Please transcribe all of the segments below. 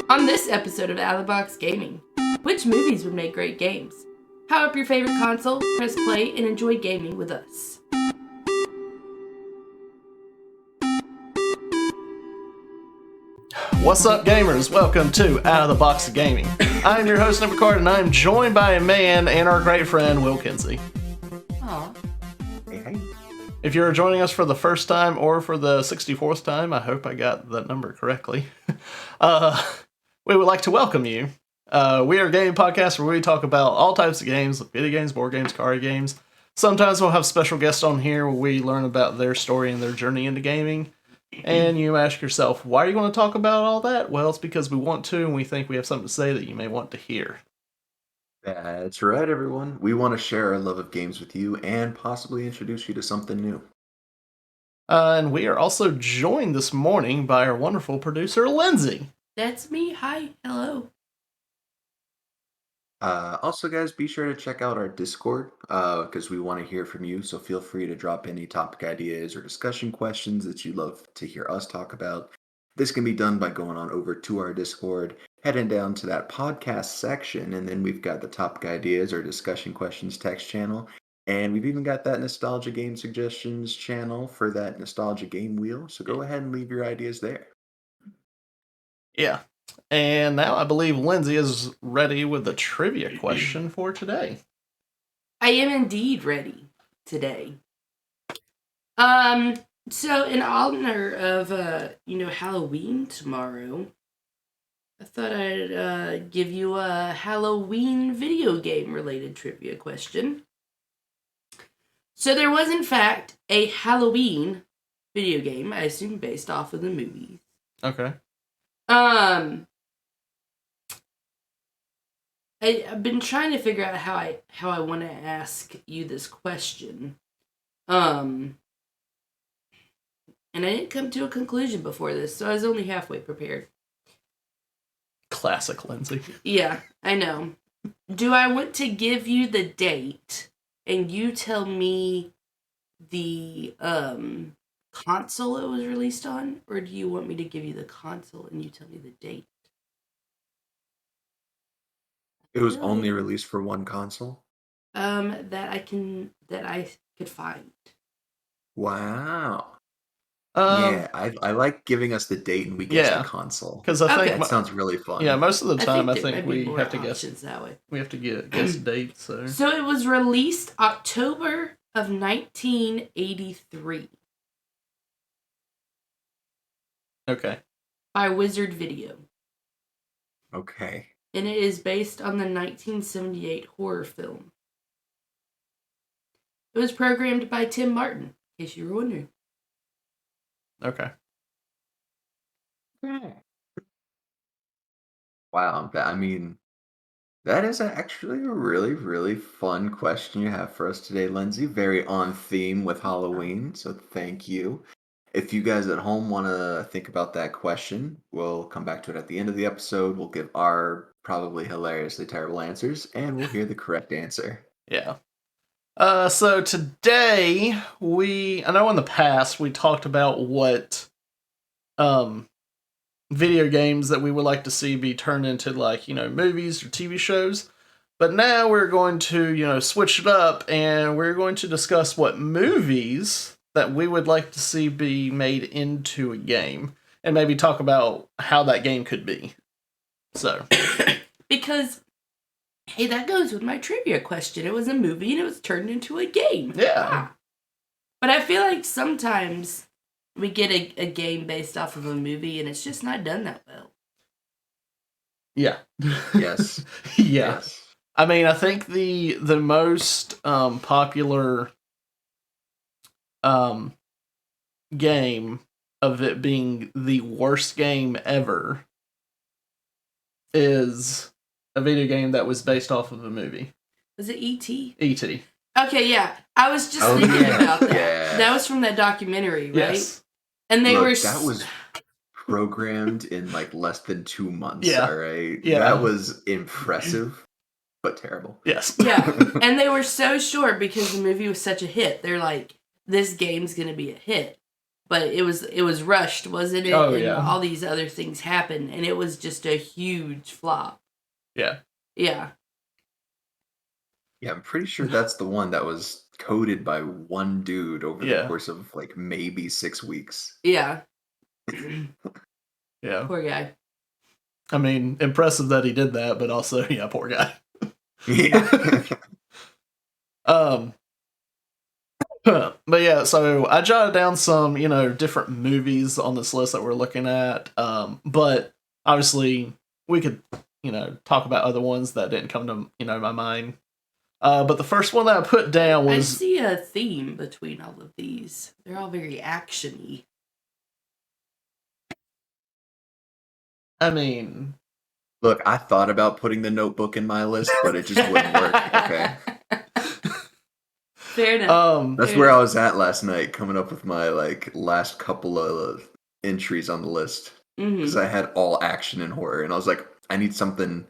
On this episode of Out of the Box Gaming, which movies would make great games? Power up your favorite console, press play, and enjoy gaming with us. What's up, gamers? Welcome to Out of the Box Gaming. I'm your host, Nick McCord, and I'm joined by a man and our great friend, Will Kinsey. Aw. Hey. If you're joining us for the first time or for the 64th time, I hope I got that number correctly. We would like to welcome you. We are a gaming podcast where we talk about all types of games, like video games, board games, card games. Sometimes we'll have special guests on here where we learn about their story and their journey into gaming. And you ask yourself, why are you going to talk about all that? Well, it's because we want to, and we think we have something to say that you may want to hear. That's right, everyone. We want to share our love of games with you and possibly introduce you to something new. And we are also joined this morning by our wonderful producer, Lindsay. That's me. Hi. Hello. Also, guys, be sure to check out our Discord because we want to hear from you. So feel free to drop any topic ideas or discussion questions that you'd love to hear us talk about. This can be done by going on over to our Discord, heading down to that podcast section, and then we've got the topic ideas or discussion questions text channel. And we've even got that nostalgia game suggestions channel for that nostalgia game wheel. So go ahead and leave your ideas there. Yeah. And now I believe Lindsay is ready with the trivia question for today. I am indeed ready today. So in honor of, Halloween tomorrow, I thought I'd give you a Halloween video game related trivia question. So there was, in fact, a Halloween video game, I assume based off of the movies. Okay. I've been trying to figure out how I want to ask you this question. And I didn't come to a conclusion before this, so I was only halfway prepared. Classic Lindsay. Yeah, I know. Do I want to give you the date and you tell me the console it was released on, or do you want me to give you the console and you tell me the date? It was only released for one console? That I could find. Wow. Yeah, I like giving us the date and we guess the console. Because I think that sounds really fun. Yeah, most of the time I there think might be we more have to guess. options that way. We have to guess dates. So it was released October of 1983 Okay. by Wizard Video. Okay. And it is based on the 1978 horror film. It was programmed by Tim Martin, in case you were wondering. Okay. Wow, that is actually a really, really fun question you have for us today, Lindsay. Very on theme with Halloween, so thank you. If you guys at home want to think about that question, we'll come back to it at the end of the episode. We'll give our probably hilariously terrible answers, and we'll hear the correct answer. Yeah. So today I know in the past we talked about what video games that we would like to see be turned into movies or TV shows. But now we're going to, switch it up and we're going to discuss what movies that we would like to see be made into a game and maybe talk about how that game could be. So, because hey, that goes with my trivia question. It was a movie and it was turned into a game. Yeah. But I feel like sometimes we get a game based off of a movie and it's just not done that well. Yeah. Yes. Yeah. Yes. I mean, I think the most popular game of it being the worst game ever is a video game that was based off of a movie. Was it E.T.? E.T. Okay, yeah. I was just thinking about that. Yeah. That was from that documentary, right? Yes. And that was programmed in less than 2 months, Yeah. all right? Yeah. That was impressive, but terrible. Yes. Yeah. And they were so short because the movie was such a hit. They're like, this game's going to be a hit. but it was rushed, wasn't it? Oh, and yeah. all these other things happened, and it was just a huge flop. Yeah. Yeah. Yeah, I'm pretty sure that's the one that was coded by one dude over the Yeah. course of like maybe 6 weeks. Yeah. Yeah. Poor guy. I mean, impressive that he did that, but also, yeah, poor guy. Yeah. But yeah, so I jotted down some, different movies on this list that we're looking at. But obviously we could, talk about other ones that didn't come to, my mind. But the first one that I put down I was see a theme between all of these. They're all very action-y. I mean, Look, I thought about putting The Notebook in my list, but it just wouldn't work. Okay. Fair enough. That's where I was at last night, coming up with my like last couple of entries on the list. Because I had all action and horror, and I was like, I need something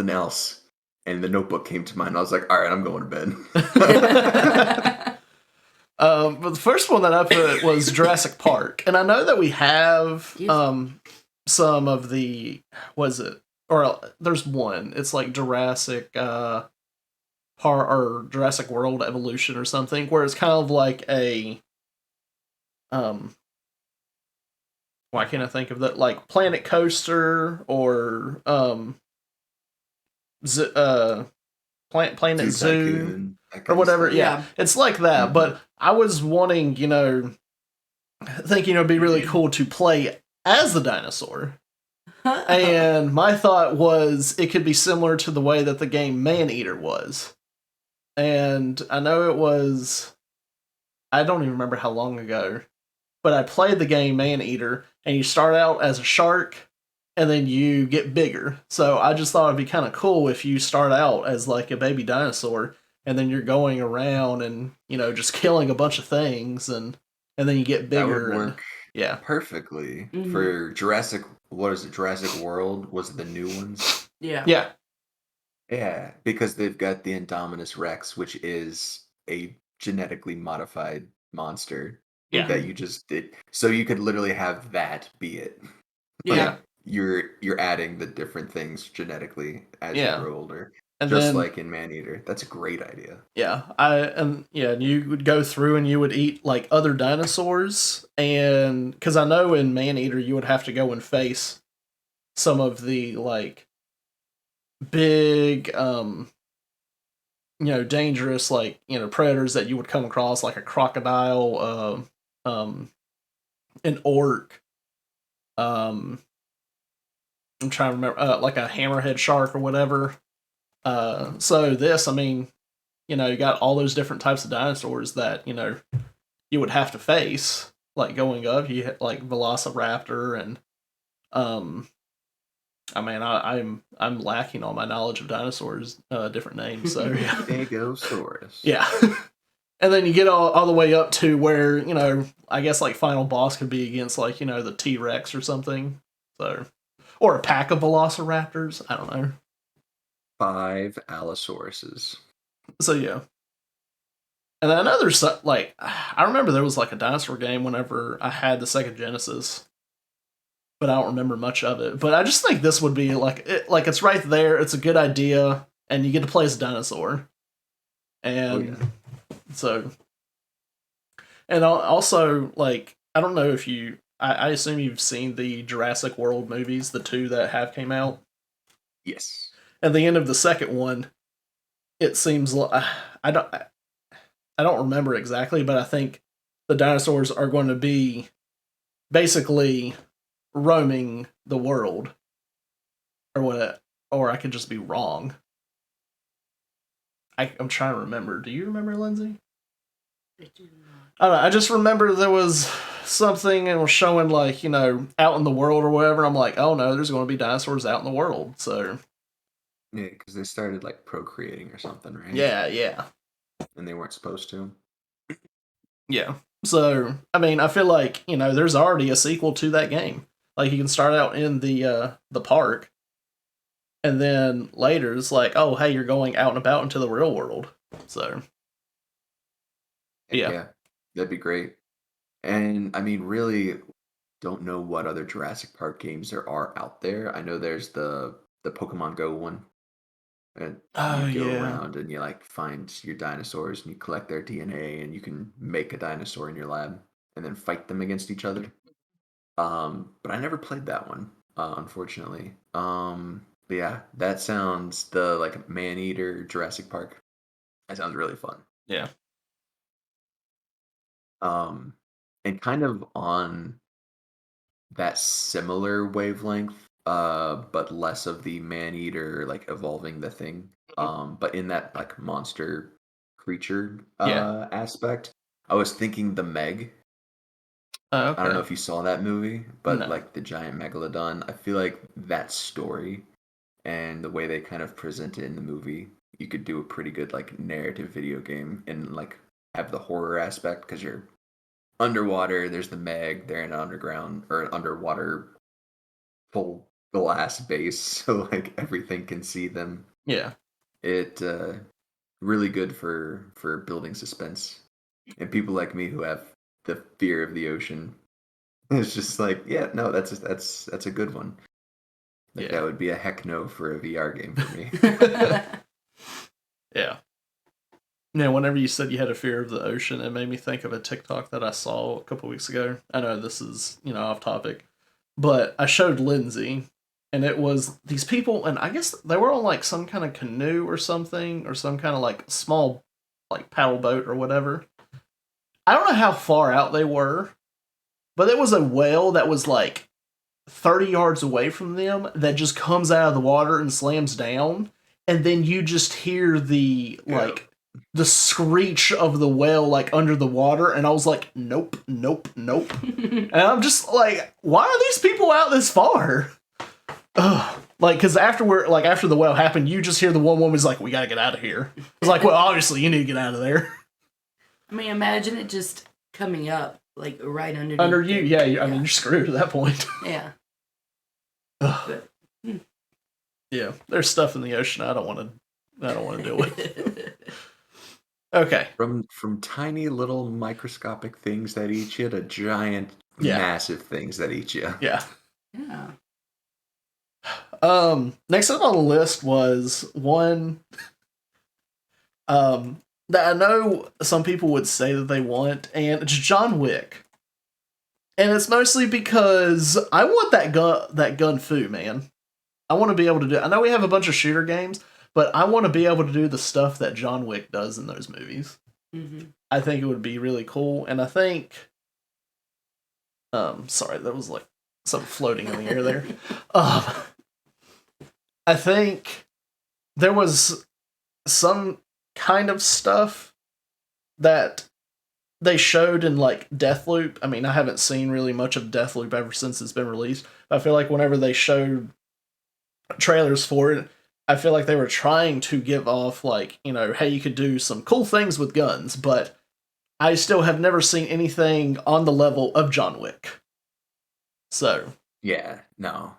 else. And The Notebook came to mind. I was like, all right, I'm going to bed. but the first one that I put was Jurassic Park, and I know that we have some of the there's one. It's like Jurassic or Jurassic World Evolution or something, where it's kind of like a why can't I think of that? Like Planet Coaster or Planet Zoo or whatever. Yeah, it's like that. Mm-hmm. But I was wanting, thinking it would be really cool to play as the dinosaur. And my thought was it could be similar to the way that the game Maneater was. And I know it was, I don't even remember how long ago, but I played the game Maneater, and you start out as a shark, and then you get bigger. So I just thought it'd be kind of cool if you start out as like a baby dinosaur, and then you're going around and, just killing a bunch of things, and then you get bigger. That would work perfectly for Jurassic. What is it? Jurassic World was the new ones. Yeah. Yeah, because they've got the Indominus Rex, which is a genetically modified monster. Yeah. That you just did. So you could literally have that be it. Yeah. You're adding the different things genetically as you grow older. And just then, like in Maneater. That's a great idea. Yeah. And you would go through and you would eat like other dinosaurs, and because I know in Maneater you would have to go and face some of the like big dangerous like predators that you would come across, like a crocodile, an orc, I'm trying to remember, like a hammerhead shark or whatever. So this, I mean, you got all those different types of dinosaurs that you would have to face, like going up. You hit like Velociraptor and I mean, I'm lacking on my knowledge of dinosaurs, different names. So yeah, Stegosaurus. Yeah, and then you get all the way up to where I guess like final boss could be against like the T-Rex or something. So, or a pack of Velociraptors. I don't know. 5 Allosauruses. So yeah, and then another like I remember there was like a dinosaur game whenever I had the Sega Genesis. But I don't remember much of it. But I just think this would be like it's right there. It's a good idea, and you get to play as a dinosaur. And so, and also like I don't know if you. I assume you've seen the Jurassic World movies, the 2 that have came out. Yes. At the end of the second one, it seems like I don't remember exactly, but I think the dinosaurs are going to be basically roaming the world, or what? Or I could just be wrong. I'm trying to remember. Do you remember, Lindsay? I do not. I don't know. I just remember there was something and was showing like out in the world or whatever. I'm like, oh no, there's going to be dinosaurs out in the world. So yeah, because they started like procreating or something, right? Yeah. And they weren't supposed to. Yeah. So I mean, I feel like there's already a sequel to that game. Like you can start out in the park, and then later it's like, oh hey, you're going out and about into the real world. So yeah, that'd be great. And I mean, really, don't know what other Jurassic Park games there are out there. I know there's the Pokemon Go one, and Oh you go yeah. around and you like find your dinosaurs and you collect their DNA and you can make a dinosaur in your lab and then fight them against each other. But I never played that one, unfortunately. But yeah, that sounds the like Maneater Jurassic Park. That sounds really fun. Yeah. Um, and kind of on that similar wavelength, but less of the man-eater, like, evolving the thing, but in that, like, monster creature, Yeah. aspect, I was thinking The Meg. Oh, I don't know okay. if you saw that movie, but, No. like, the giant megalodon, I feel like that story and the way they kind of present it in the movie, you could do a pretty good, like, narrative video game and, like, have the horror aspect because 'cause you're underwater, there's the Meg, they're in an underground or underwater full glass base, so like everything can see them. Yeah. It really good for building suspense. And people like me who have the fear of the ocean, it's just like, yeah, no, that's a good one. Like that Yeah. would be a heck no for a VR game for me. Yeah. Yeah, whenever you said you had a fear of the ocean, it made me think of a TikTok that I saw a couple weeks ago. I know this is, off topic, but I showed Lindsay, and it was these people, and I guess they were on like some kind of canoe or something, or some kind of like small, like paddle boat or whatever. I don't know how far out they were, but there was a whale that was like 30 yards away from them that just comes out of the water and slams down, and then you just hear the Yeah. like the screech of the whale like under the water, and I was like, nope, nope, nope. And I'm just like, why are these people out this far? Ugh. Like, because after the whale happened, you just hear the one woman's like, we gotta get out of here. It's like, well, obviously you need to get out of there. I mean, imagine it just coming up, like, right underneath. Under you, it. yeah, I mean, you're screwed at that point. Yeah. Ugh. But, Yeah, there's stuff in the ocean I don't want to deal with. Okay. From tiny little microscopic things that eat you to giant Yeah. massive things that eat you. Yeah. yeah. Next up on the list was one that I know some people would say that they want, and it's John Wick. And it's mostly because I want that gun fu, man. I want to be able to do. I know we have a bunch of shooter games, but I want to be able to do the stuff that John Wick does in those movies. Mm-hmm. I think it would be really cool, and I think. Sorry, that was like something floating in the air there. I think there was some kind of stuff that they showed in like Deathloop. I mean, I haven't seen really much of Deathloop ever since it's been released. I feel like whenever they showed trailers for it, I feel like they were trying to give off like, hey, you could do some cool things with guns, but I still have never seen anything on the level of John Wick. So, Yeah, no.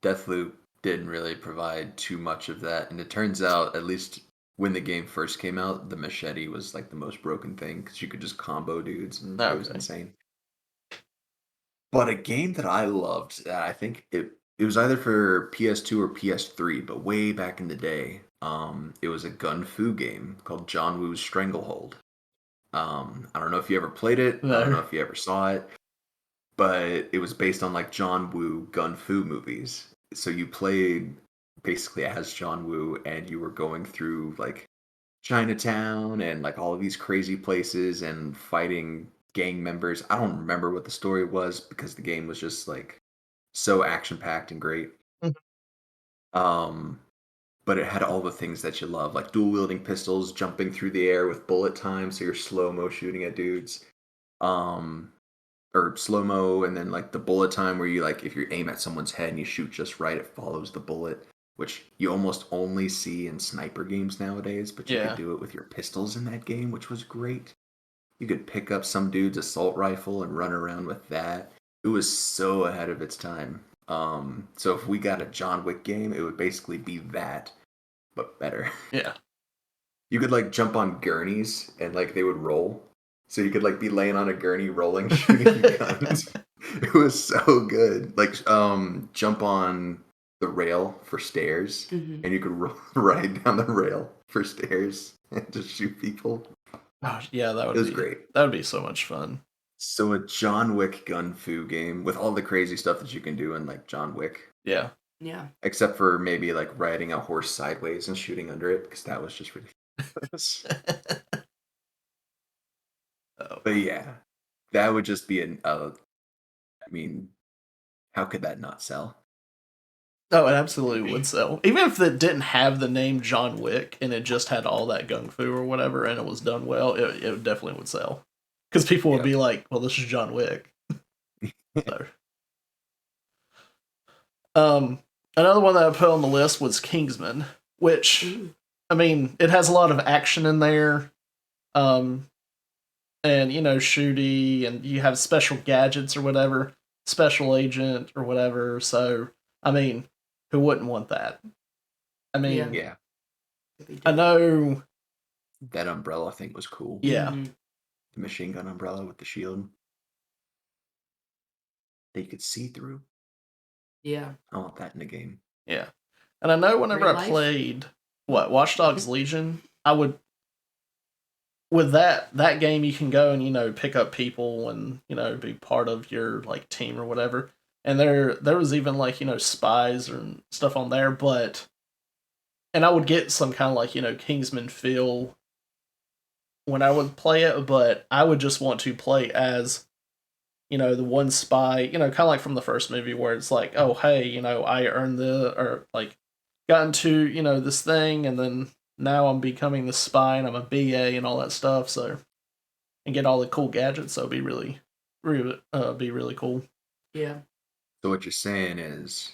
Deathloop didn't really provide too much of that, and it turns out, at least when the game first came out, the machete was like the most broken thing because you could just combo dudes, and it was okay. insane. But a game that I loved, that I think it was either for PS2 or PS3, but way back in the day, it was a gun fu game called John Woo's Stranglehold. I don't know if you ever played it. I don't know No. if you ever saw it, but it was based on like John Woo gun fu movies. So you played basically as John Woo, and you were going through like Chinatown and like all of these crazy places and fighting gang members. I don't remember what the story was because the game was just like so action packed and great. Mhm. Um, but it had all the things that you love, like dual wielding pistols, jumping through the air with bullet time, so you're slow mo shooting at dudes. Um, or slow mo, and then like the bullet time where you like if you aim at someone's head and you shoot just right, it follows the bullet, which you almost only see in sniper games nowadays. But you could Yeah. do it with your pistols in that game, which was great. You could pick up some dude's assault rifle and run around with that. It was so ahead of its time. So if we got a John Wick game, it would basically be that, but better. Yeah. You could like jump on gurneys and like they would roll, So you could like be laying on a gurney rolling shooting guns. It was so good. Like jump on the rail for stairs Mhm. and you could ride down the rail for stairs and just shoot people. Oh, yeah, that It would was be great. that would be so much fun. So a John Wick gun fu game with all the crazy stuff that you can do in like John Wick, Yeah. Yeah. except for maybe like riding a horse sideways and shooting under it because that was just ridiculous. Oh. But yeah, that would just be I mean, how could that not sell? Oh, it absolutely would sell. Even if it didn't have the name John Wick and it just had all that gung fu or whatever and it was done well, it definitely would sell. Because people would Yep. be like, well, this is John Wick. So. Another one that I put on the list was Kingsman, which, Ooh. I mean, it has a lot of action in there. And, you know, shooty, and you have special gadgets or whatever, special agent or whatever. So, I mean, who wouldn't want that? I mean, Yeah, Could be I know, that umbrella thing was cool. yeah, Mhm. The machine gun umbrella with the shield that you could see through. Yeah. I want that in a game. yeah. And I know whenever Real I life? played, Watch Dogs Legion, I would, with that game, you can go and, you know, pick up people and, you know, be part of your, like, team or whatever. And there was even, like, you know, spies and stuff on there, but, and I would get some kind of, like, you know, Kingsman feel when I would play it, but I would just want to play as, you know, the one spy, you know, kind of like from the first movie where it's like, oh, hey, you know, I earned or like got into, you know, this thing and then now I'm becoming the spy and I'm a BA and all that stuff. So, and get all the cool gadgets. So it'd be be really cool. Yeah. So what you're saying is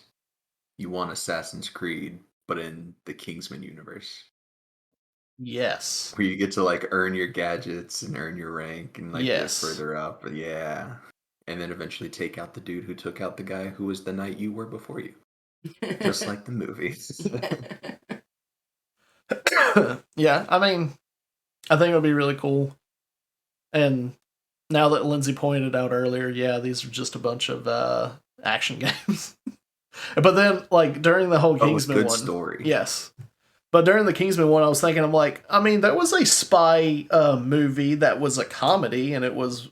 you want Assassin's Creed, but in the Kingsman universe, Yes. where you get to like earn your gadgets and earn your rank and like get Yes. further up. But yeah, and then eventually take out the dude who took out the guy who was the knight you were before you, just like the movies. Yeah. I mean, I think it would be really cool. And now that Lindsay pointed out earlier, yeah, these are just a bunch of action games. But then, like, during the whole But with Kingsman good one, story. yes. But during the Kingsman one, I was thinking, I'm like, I mean, there was a spy movie that was a comedy, and it was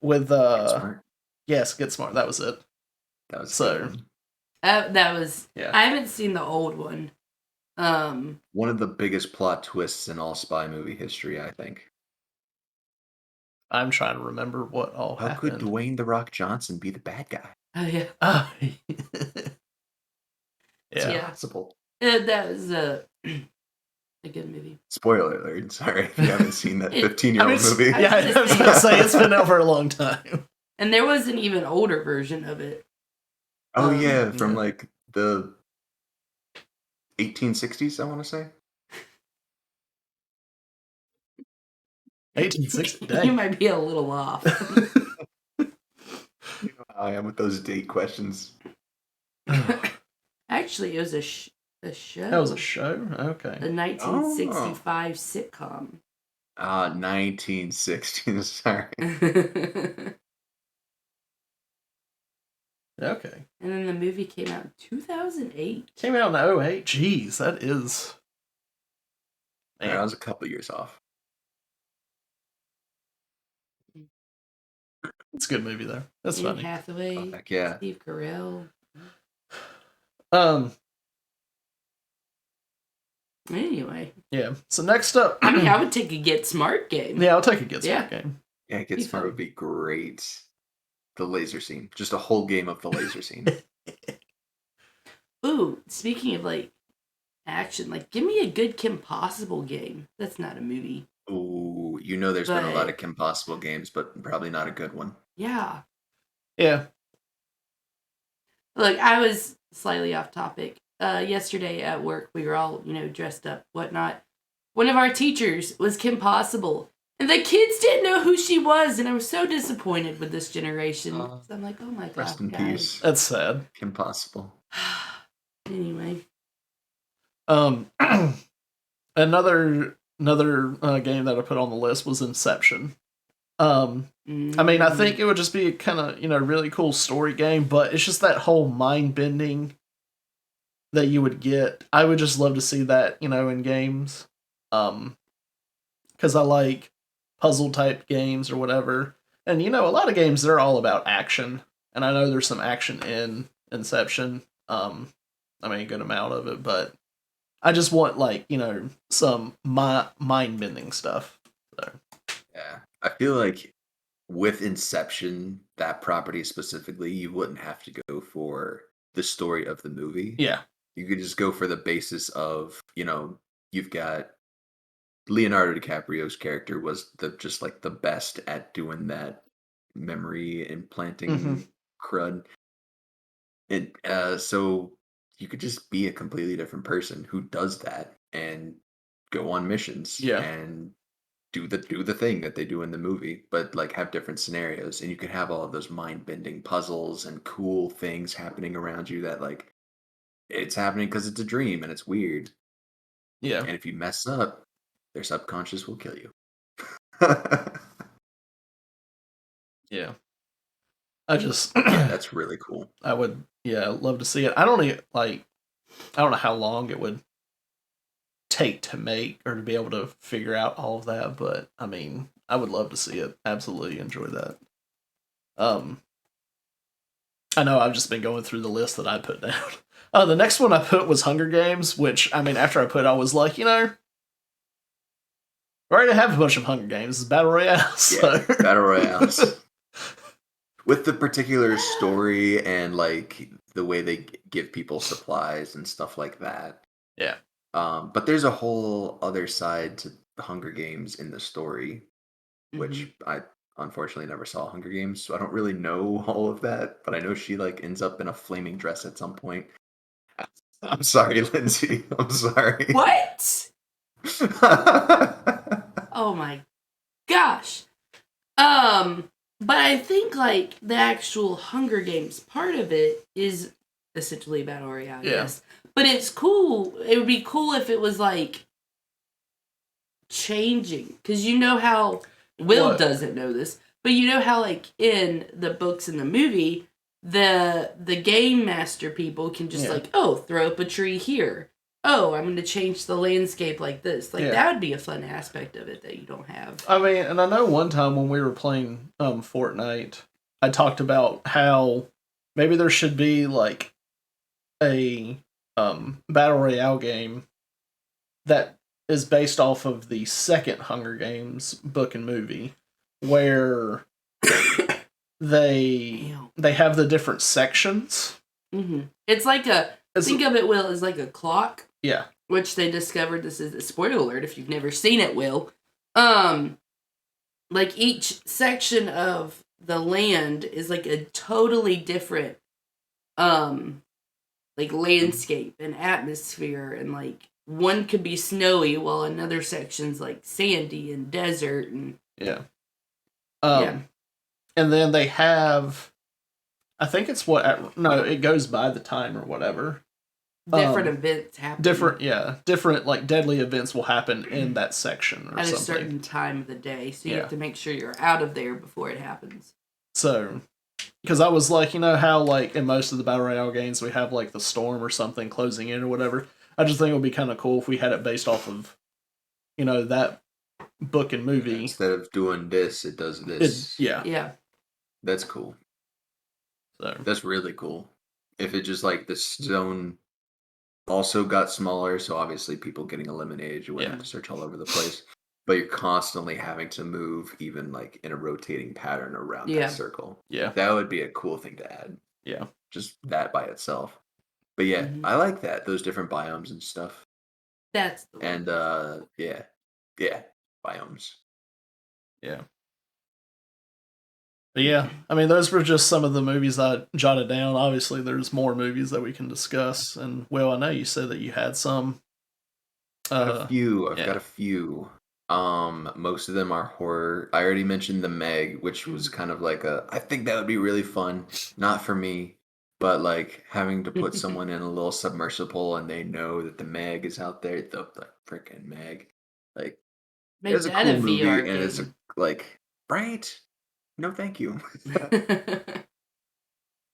with Get Smart. yes, Get Smart. That was it. That was a So- good one. That was. Yeah. I haven't seen the old one. One of the biggest plot twists in all spy movie history, I think. I'm trying to remember what all How could happened. Dwayne the Rock Johnson be the bad guy? Oh yeah. It's Yeah. Yeah. impossible. That was a good movie. Spoiler alert. Sorry if you haven't seen that It- 15-year-old I mean, movie. Yeah, I was gonna say it's been out for a long time. And there was an even older version of it. Oh yeah, from yeah. like the 1860s, I want to say. 1860. You Dang. might be a little off. You know how I am with those date questions. Actually, it was a show. That was a show? Okay. A 1965 sitcom. 1960s. Sorry. And Okay. then the movie came out in 2008. Came out in 08. Jeez, that is. I Man. was a couple years off. It's a good movie though. That's Anne funny. Hathaway, Oh, heck yeah. Steve Carell. Anyway, Yeah. So next up, I mean, I would take a Get Smart game. yeah, I'll take a Get Yeah. Smart game. Yeah, Get Be Smart fun. would be great. The laser scene. Just a whole game of the laser scene. Ooh, speaking of like action, like give me a good Kim Possible game. That's not a movie. Ooh, you know there's been a lot But- of Kim Possible games, but probably not a good one. Yeah. Yeah. Look, I was slightly off topic. Yesterday at work, we were all, dressed up, whatnot. One of our teachers was Kim Possible. And the kids didn't know who she was, and I was so disappointed with this generation. So I'm like, oh my god, Rest in guys. peace. That's sad. Kim Possible. Anyway. Another another game that I put on the list was Inception. I mean, I think it would just be a kind of, really cool story game, but it's just that whole mind bending that you would get. I would just love to see that, in games. Because I like puzzle type games or whatever. And, a lot of games, they're all about action. And I know there's some action in Inception. I mean, a good amount of it, but I just want, like, some mind bending stuff. So. Yeah. I feel like with Inception, that property specifically, you wouldn't have to go for the story of the movie. Yeah. You could just go for the basis of, you've got Leonardo DiCaprio's character was just like the best at doing that memory implanting crud. And so you could just be a completely different person who does that and go on missions and do the thing that they do in the movie, but like have different scenarios, and you can have all of those mind bending puzzles and cool things happening around you that like it's happening because it's a dream and it's weird. Yeah. And if you mess up, their subconscious will kill you. Yeah. That's really cool. I would, love to see it. I don't know how long it would take to make or to be able to figure out all of that, but I mean, I would love to see it. Absolutely enjoy that. I know I've just been going through the list that I put down. The next one I put was Hunger Games, which, I mean, after I put it, I was like, we already have a bunch of Hunger Games. It's Battle Royale. So. Yeah, Battle Royales. With the particular story and, like, the way they give people supplies and stuff like that. Yeah. But there's a whole other side to the Hunger Games in the story, which I unfortunately never saw Hunger Games, so I don't really know all of that. But I know she like ends up in a flaming dress at some point. I'm sorry, Lindsay. I'm sorry. What? Oh my gosh. But I think like the actual Hunger Games part of it is essentially Battle Royale, yes. But it's cool. It would be cool if it was like changing, because how Will doesn't know this, but how like in the books and the movie, the game master people can just like, oh, throw up a tree here. Oh, I'm going to change the landscape like this. Like that would be a fun aspect of it that you don't have. I mean, and I know one time when we were playing Fortnite, I talked about how maybe there should be like a Battle Royale game that is based off of the second Hunger Games book and movie, where they have the different sections. It's like think of it, Will, as like a clock. Yeah. Which they discovered, this is a spoiler alert if you've never seen it, Will. Like each section of the land is like a totally different like landscape and atmosphere, and like one could be snowy while another section's like sandy and desert and and then they have, I think it's it goes by the time or whatever. Different events happen. Different like deadly events will happen in that section or at something. A certain time of the day, so you have to make sure you're out of there before it happens. So, because I was like, how like in most of the Battle Royale games we have like the storm or something closing in or whatever. I just think it would be kind of cool if we had it based off of, that book and movie. Instead of doing this, it does this. Yeah. That's cool. So that's really cool. If it just like the zone also got smaller, so obviously people getting eliminated, you wouldn't have to search all over the place. But you're constantly having to move even like in a rotating pattern around that circle. Yeah. That would be a cool thing to add. Yeah. Just that by itself. But yeah, I like that. Those different biomes and stuff. That's the one. And biomes. Yeah. But yeah, I mean, those were just some of the movies I jotted down. Obviously, there's more movies that we can discuss. And, Will, I know you said that you had some. A few. I've got a few. Most of them are horror. I already mentioned The Meg, which was kind of like I think that would be really fun. Not for me, but like having to put someone in a little submersible and they know that the Meg is out there. The freaking Meg. Like, Make It's a that cool a movie, VR and it's game. like right. No, thank you.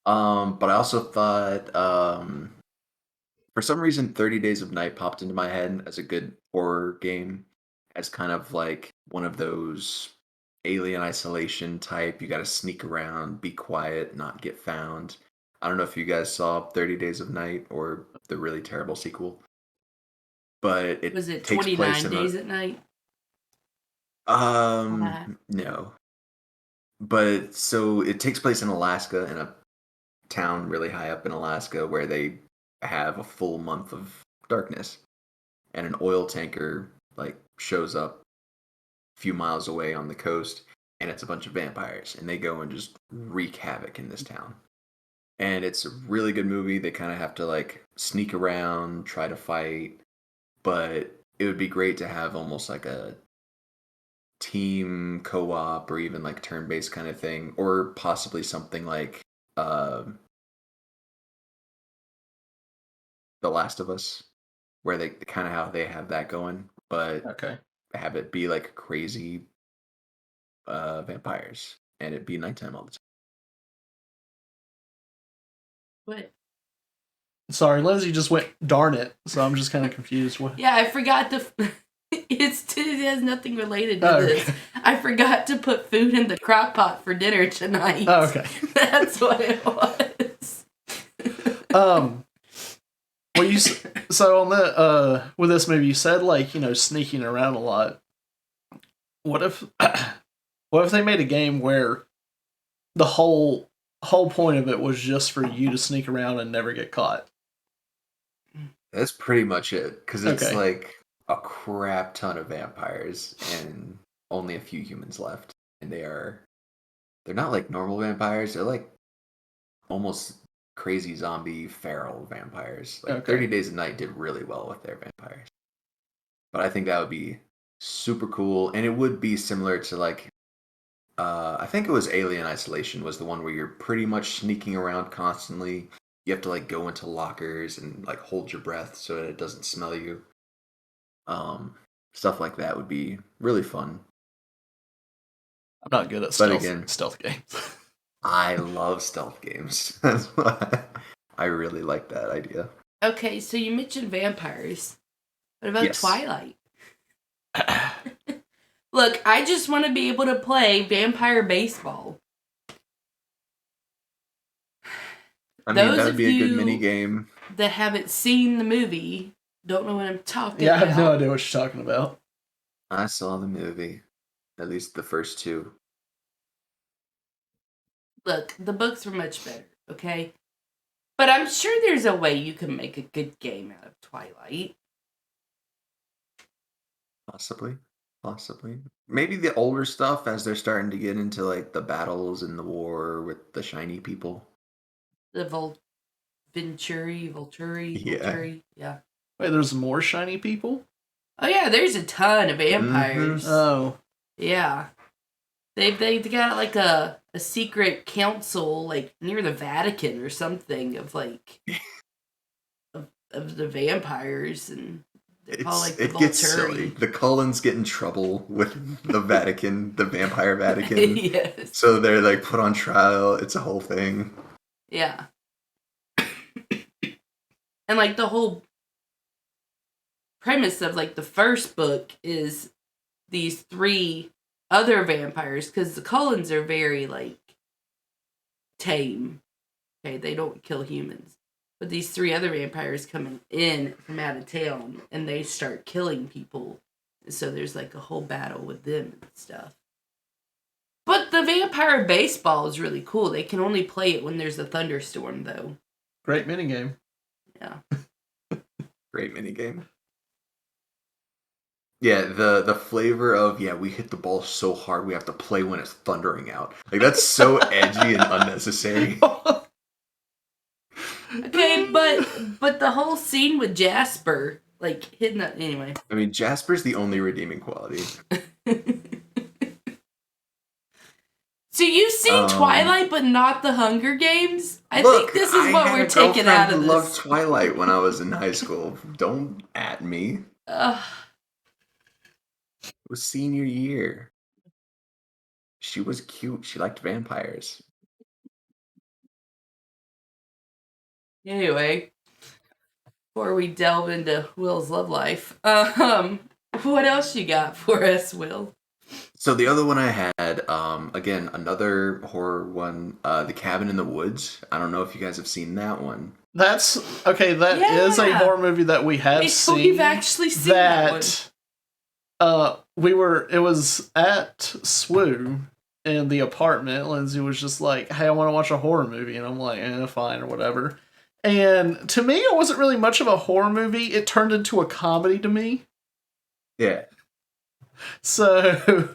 But I also thought, for some reason, 30 Days of Night popped into my head as a good horror game, as kind of like one of those Alien Isolation type. You got to sneak around, be quiet, not get found. I don't know if you guys saw 30 Days of Night or the really terrible sequel, but it Was it takes place 29 in a Days at Night? no. But so it takes place in Alaska, in a town really high up in Alaska where they have a full month of darkness, and an oil tanker like shows up a few miles away on the coast, and it's a bunch of vampires, and they go and just wreak havoc in this town. And it's a really good movie. They kind of have to like sneak around, try to fight, but it would be great to have almost like a team co-op or even like turn-based kind of thing, or possibly something like uh The Last of Us, where they kind of how they have that going, but Okay. have it be like crazy vampires, and it be nighttime all the time. What? Sorry, Lindsay just went darn it, so I'm just kind of confused. What? Yeah, I forgot to. It has nothing related to Oh, this. okay. I forgot to put food in the crock pot for dinner tonight. Oh, okay. That's what it was. Well, so on the with this movie, you said like sneaking around a lot. What if what if they made a game where the whole point of it was just for you to sneak around and never get caught? That's pretty much it, because it's Okay. like a crap ton of vampires and only a few humans left, and they're not like normal vampires. They're like almost crazy zombie feral vampires. Like Okay. 30 Days of Night did really well with their vampires, but I think that would be super cool, and it would be similar to like I think it was Alien Isolation was the one where you're pretty much sneaking around constantly. You have to like go into lockers and like hold your breath so that it doesn't smell you. Um, Stuff like that would be really fun. I'm not good at But again, stealth games. I love stealth games. That's why I really like that idea. Okay, so you mentioned vampires. What about Yes. Twilight? Look, I just want to be able to play vampire baseball. I mean, Those that would of be a good you- mini game. That haven't seen the movie don't know what I'm talking Yeah, I about. have no idea what you're talking about. I saw the movie, at least the first two. Look, the books were much better, okay? But I'm sure there's a way you can make a good game out of Twilight. Possibly. Maybe the older stuff as they're starting to get into like the battles and the war with the shiny people. The Volturi, Yeah. yeah. Wait, there's more shiny people? Oh yeah, there's a ton of vampires. Oh. Yeah. They got like a secret council like near the Vatican or something of like of the vampires, and they're called like the It gets silly. Volturi. The Cullens get in trouble with the Vatican, the vampire Vatican. Yes. So they're like put on trial. It's a whole thing. Yeah. And like the whole premise of like the first book is these three other vampires, because the Cullens are very like tame. Okay, they don't kill humans. But these three other vampires coming in from out of town and they start killing people. And so there's like a whole battle with them and stuff. But the vampire baseball is really cool. They can only play it when there's a thunderstorm though. Great minigame. Yeah. Great minigame. Yeah, the flavor of we hit the ball so hard we have to play when it's thundering out. Like that's so edgy and unnecessary. Okay, but the whole scene with Jasper, like hitting that anyway. I mean, Jasper's the only redeeming quality. So you've seen Twilight, but not the Hunger Games? I Look, think this is what we're taking out of I this. loved Twilight when I was in high school. Don't at me. was senior year. She was cute. She liked vampires. Anyway, before we delve into Will's love life, what else you got for us, Will? So the other one I had, again, another horror one, The Cabin in the Woods. I don't know if you guys have seen that one. That's okay. That is a Yeah. horror movie that we have So seen. we've actually seen that one. It was at SWU in the apartment. Lindsay was just like, "Hey, I want to watch a horror movie," and I'm like, "Fine or whatever." And to me, it wasn't really much of a horror movie. It turned into a comedy to me. Yeah. So,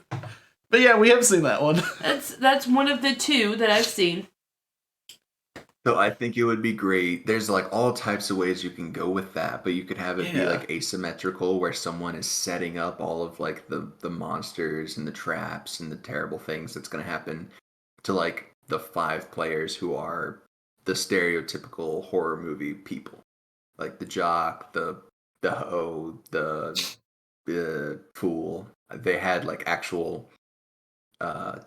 but yeah, we have seen that one. That's one of the two that I've seen. So I think it would be great. There's like all types of ways you can go with that, but you could have it be Yeah. like asymmetrical where someone is setting up all of like the monsters and the traps and the terrible things that's going to happen to like the 5 players who are the stereotypical horror movie people. Like the jock, the hoe, the fool. They had like actual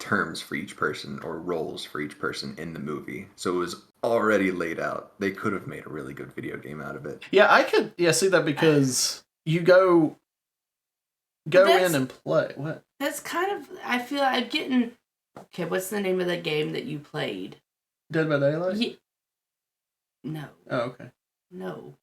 terms for each person or roles for each person in the movie. So it was already laid out. They could have made a really good video game out of it. Yeah, I could see that because you go That's- in and play. What? That's kind of, I feel I'm getting, okay, what's the name of the game that you played? Dead by Daylight? No. Oh, okay. No.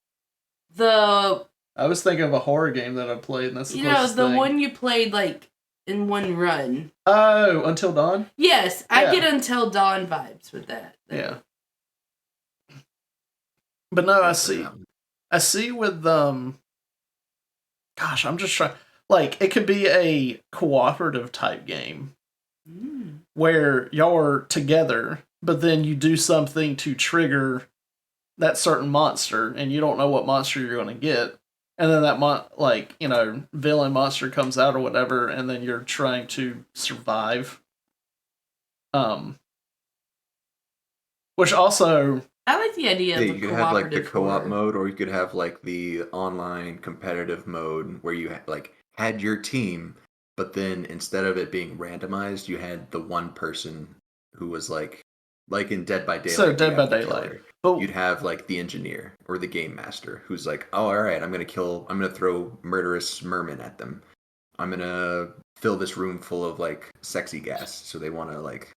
The, I was thinking of a horror game that I played, and that's the you know, closest the thing. one you played like in one run. Oh, Until Dawn? Yes, I Yeah. get Until Dawn vibes with that. Yeah. But no, I That's see. enough. I see with gosh, I'm just trying. Like, it could be a cooperative type game Mm. where y'all are together, but then you do something to trigger that certain monster, and you don't know what monster you're going to get, and then that villain monster comes out or whatever, and then you're trying to survive. Which also, I like the idea Yeah, of you a could have like the cooperative co-op horror. mode, or you could have like the online competitive mode where you had your team, but then instead of it being randomized, you had the one person who was like in Dead by Daylight. so you Dead by have the Daylight. killer. But You'd have like the engineer or the game master who's like, oh, all right, I'm gonna throw murderous mermen at them. I'm gonna fill this room full of like sexy gas, so they want to like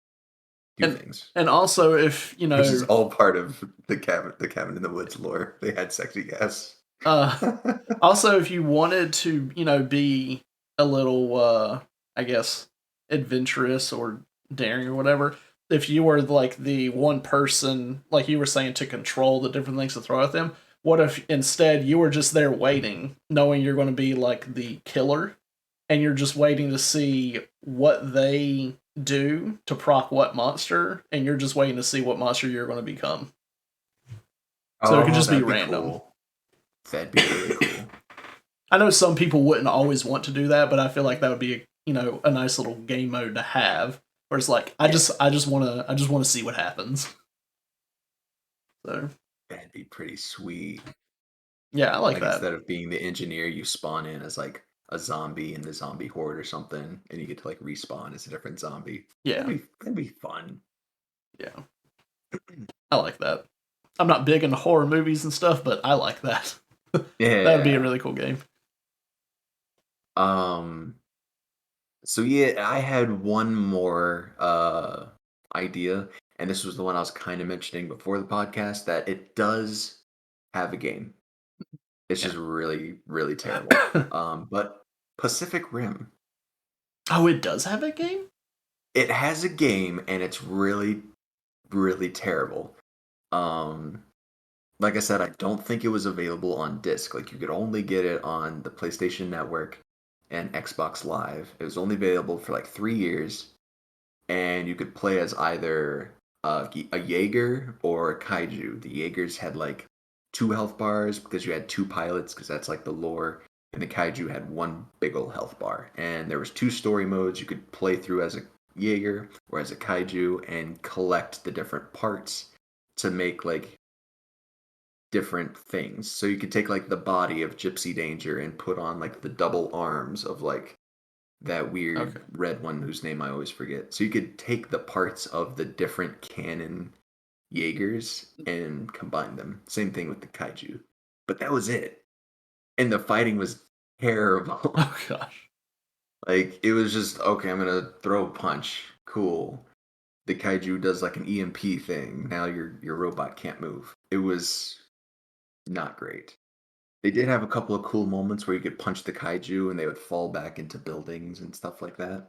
do things. and also if you know, Which is all part of the cabin in the woods lore. They had sexy gas. also if you wanted to, be a little, I guess, adventurous or daring or whatever, if you were like the one person, like you were saying, to control the different things to throw at them, what if instead you were just there waiting, knowing you're going to be like the killer, and you're just waiting to see what they do to proc what monster, and you're just waiting to see what monster you're going to become. So it could just be that'd random. Cool. That'd be really cool. I know some people wouldn't always want to do that, but I feel like that would be a nice little game mode to have, where it's like I just want to see what happens. So That'd be pretty sweet. yeah, I like that. Instead of being the engineer, you spawn in as like a zombie in the zombie horde or something, and you get to like respawn as a different zombie. Yeah, that'd be fun. Yeah, I like that. I'm not big into horror movies and stuff, but I like that. Yeah, that would be a really cool game. So yeah, I had one more idea, and this was the one I was kind of mentioning before the podcast, that it does have a game. It's just really, really terrible. But Pacific Rim. Oh, it does have a game? It has a game, and it's really, really terrible. Like I said, I don't think it was available on disc. Like, you could only get it on the PlayStation Network and Xbox Live. It was only available for like 3 years, and you could play as either a Jaeger or a Kaiju. The Jaegers had like 2 health bars because you had 2 pilots, because that's like the lore, and the Kaiju had 1 big ol' health bar. And there was 2 story modes you could play through as a Jaeger or as a Kaiju and collect the different parts to make like different things. So you could take like the body of Gypsy Danger and put on like the double arms of like That weird Okay. red one whose name I always forget. So you could take the parts of the different canon Jaegers and combine them. Same thing with the kaiju. But that was it. And the fighting was terrible. Oh gosh. Like it was just okay, I'm gonna throw a punch. Cool. The kaiju does like an EMP thing. Now your robot can't move. It was not great. They did have a couple of cool moments where you could punch the kaiju and they would fall back into buildings and stuff like that.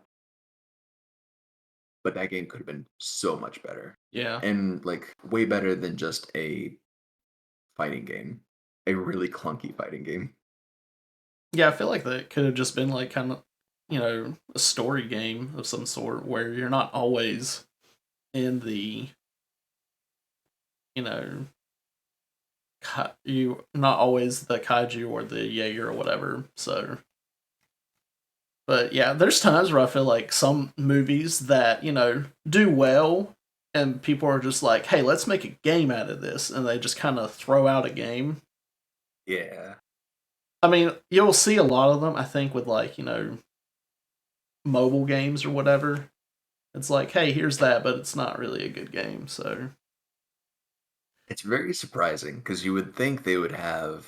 But that game could have been so much better. Yeah. And like way better than just a fighting game. A really clunky fighting game. Yeah, I feel like that could have just been like kind of, a story game of some sort where you're not always in the, you know, you not always the kaiju or the Jaeger or whatever. So, but yeah, there's times where I feel like some movies that do well, and people are just like, "Hey, let's make a game out of this," and they just kind of throw out a game. Yeah. I mean, you'll see a lot of them. I think with like mobile games or whatever. It's like, hey, here's that, but it's not really a good game. So It's very surprising because you would think they would have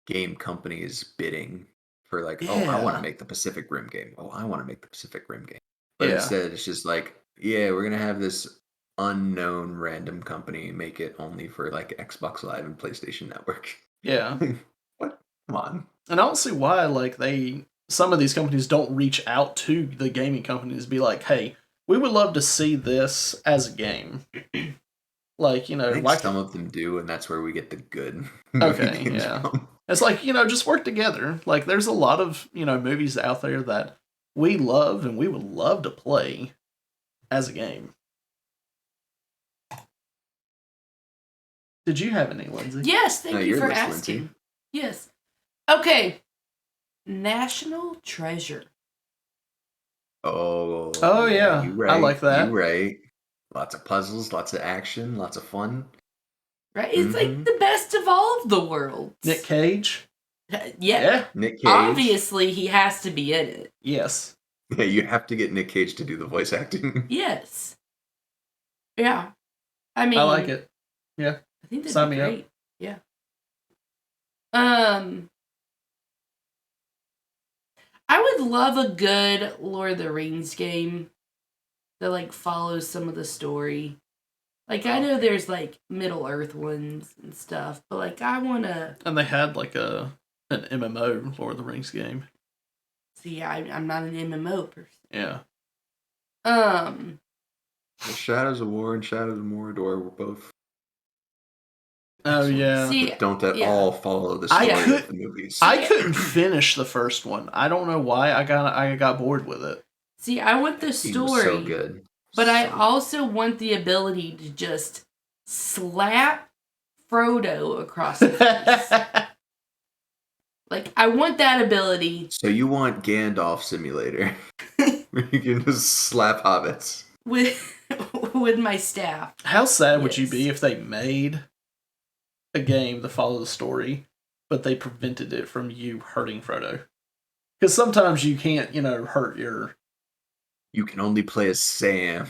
game companies bidding for like, oh, I want to yeah, make the Pacific Rim game. Oh, I want to make the Pacific Rim game. But yeah, instead, it's just like, yeah, we're gonna have this unknown random company make it only for like Xbox Live and PlayStation Network. yeah. What? Come on. And I don't see why like some of these companies don't reach out to the gaming companies to be like, hey, we would love to see this as a game. Like, I think like some of them do, and that's where we get the good movie okay, games yeah. from. It's like, just work together. Like there's a lot of, movies out there that we love and we would love to play as a game. Did you have any, Lindsay? Yes, thank No, you your for list, asking. Lindsay. Yes. Okay. National Treasure. Oh, Oh yeah, you I right. like that. You right. Lots of puzzles, lots of action, lots of fun. Right? It's like Mm-hmm. the best of all of the worlds. Nick Cage? Yeah. Yeah. Nick Cage. Obviously, he has to be in it. Yes. Yeah, you have to get Nick Cage to do the voice acting. Yes. Yeah. I mean, I like it. Yeah. I think that'd Sign be me up. great. Yeah. I would love a good Lord of the Rings game that like follows some of the story. Like I know there's like Middle Earth ones and stuff, but like I wanna And they had like an MMO Lord of the Rings game. see. I'm not an MMO person. Yeah. Well, Shadows of War and Shadows of Mordor were both. Oh excellent, yeah. See, but don't at yeah. all follow the I story could- of the movies. I couldn't finish the first one. I don't know why. I got bored with it. See, I want the He was story, so good. but I So good. also want the ability to just slap Frodo across the face. Like I want that ability So you want Gandalf Simulator, where you can just slap hobbits. with with my staff. How sad would you Yes. be if they made a game to follow the story, but they prevented it from you hurting Frodo? Because sometimes you can't, hurt your. You can only play as Sam,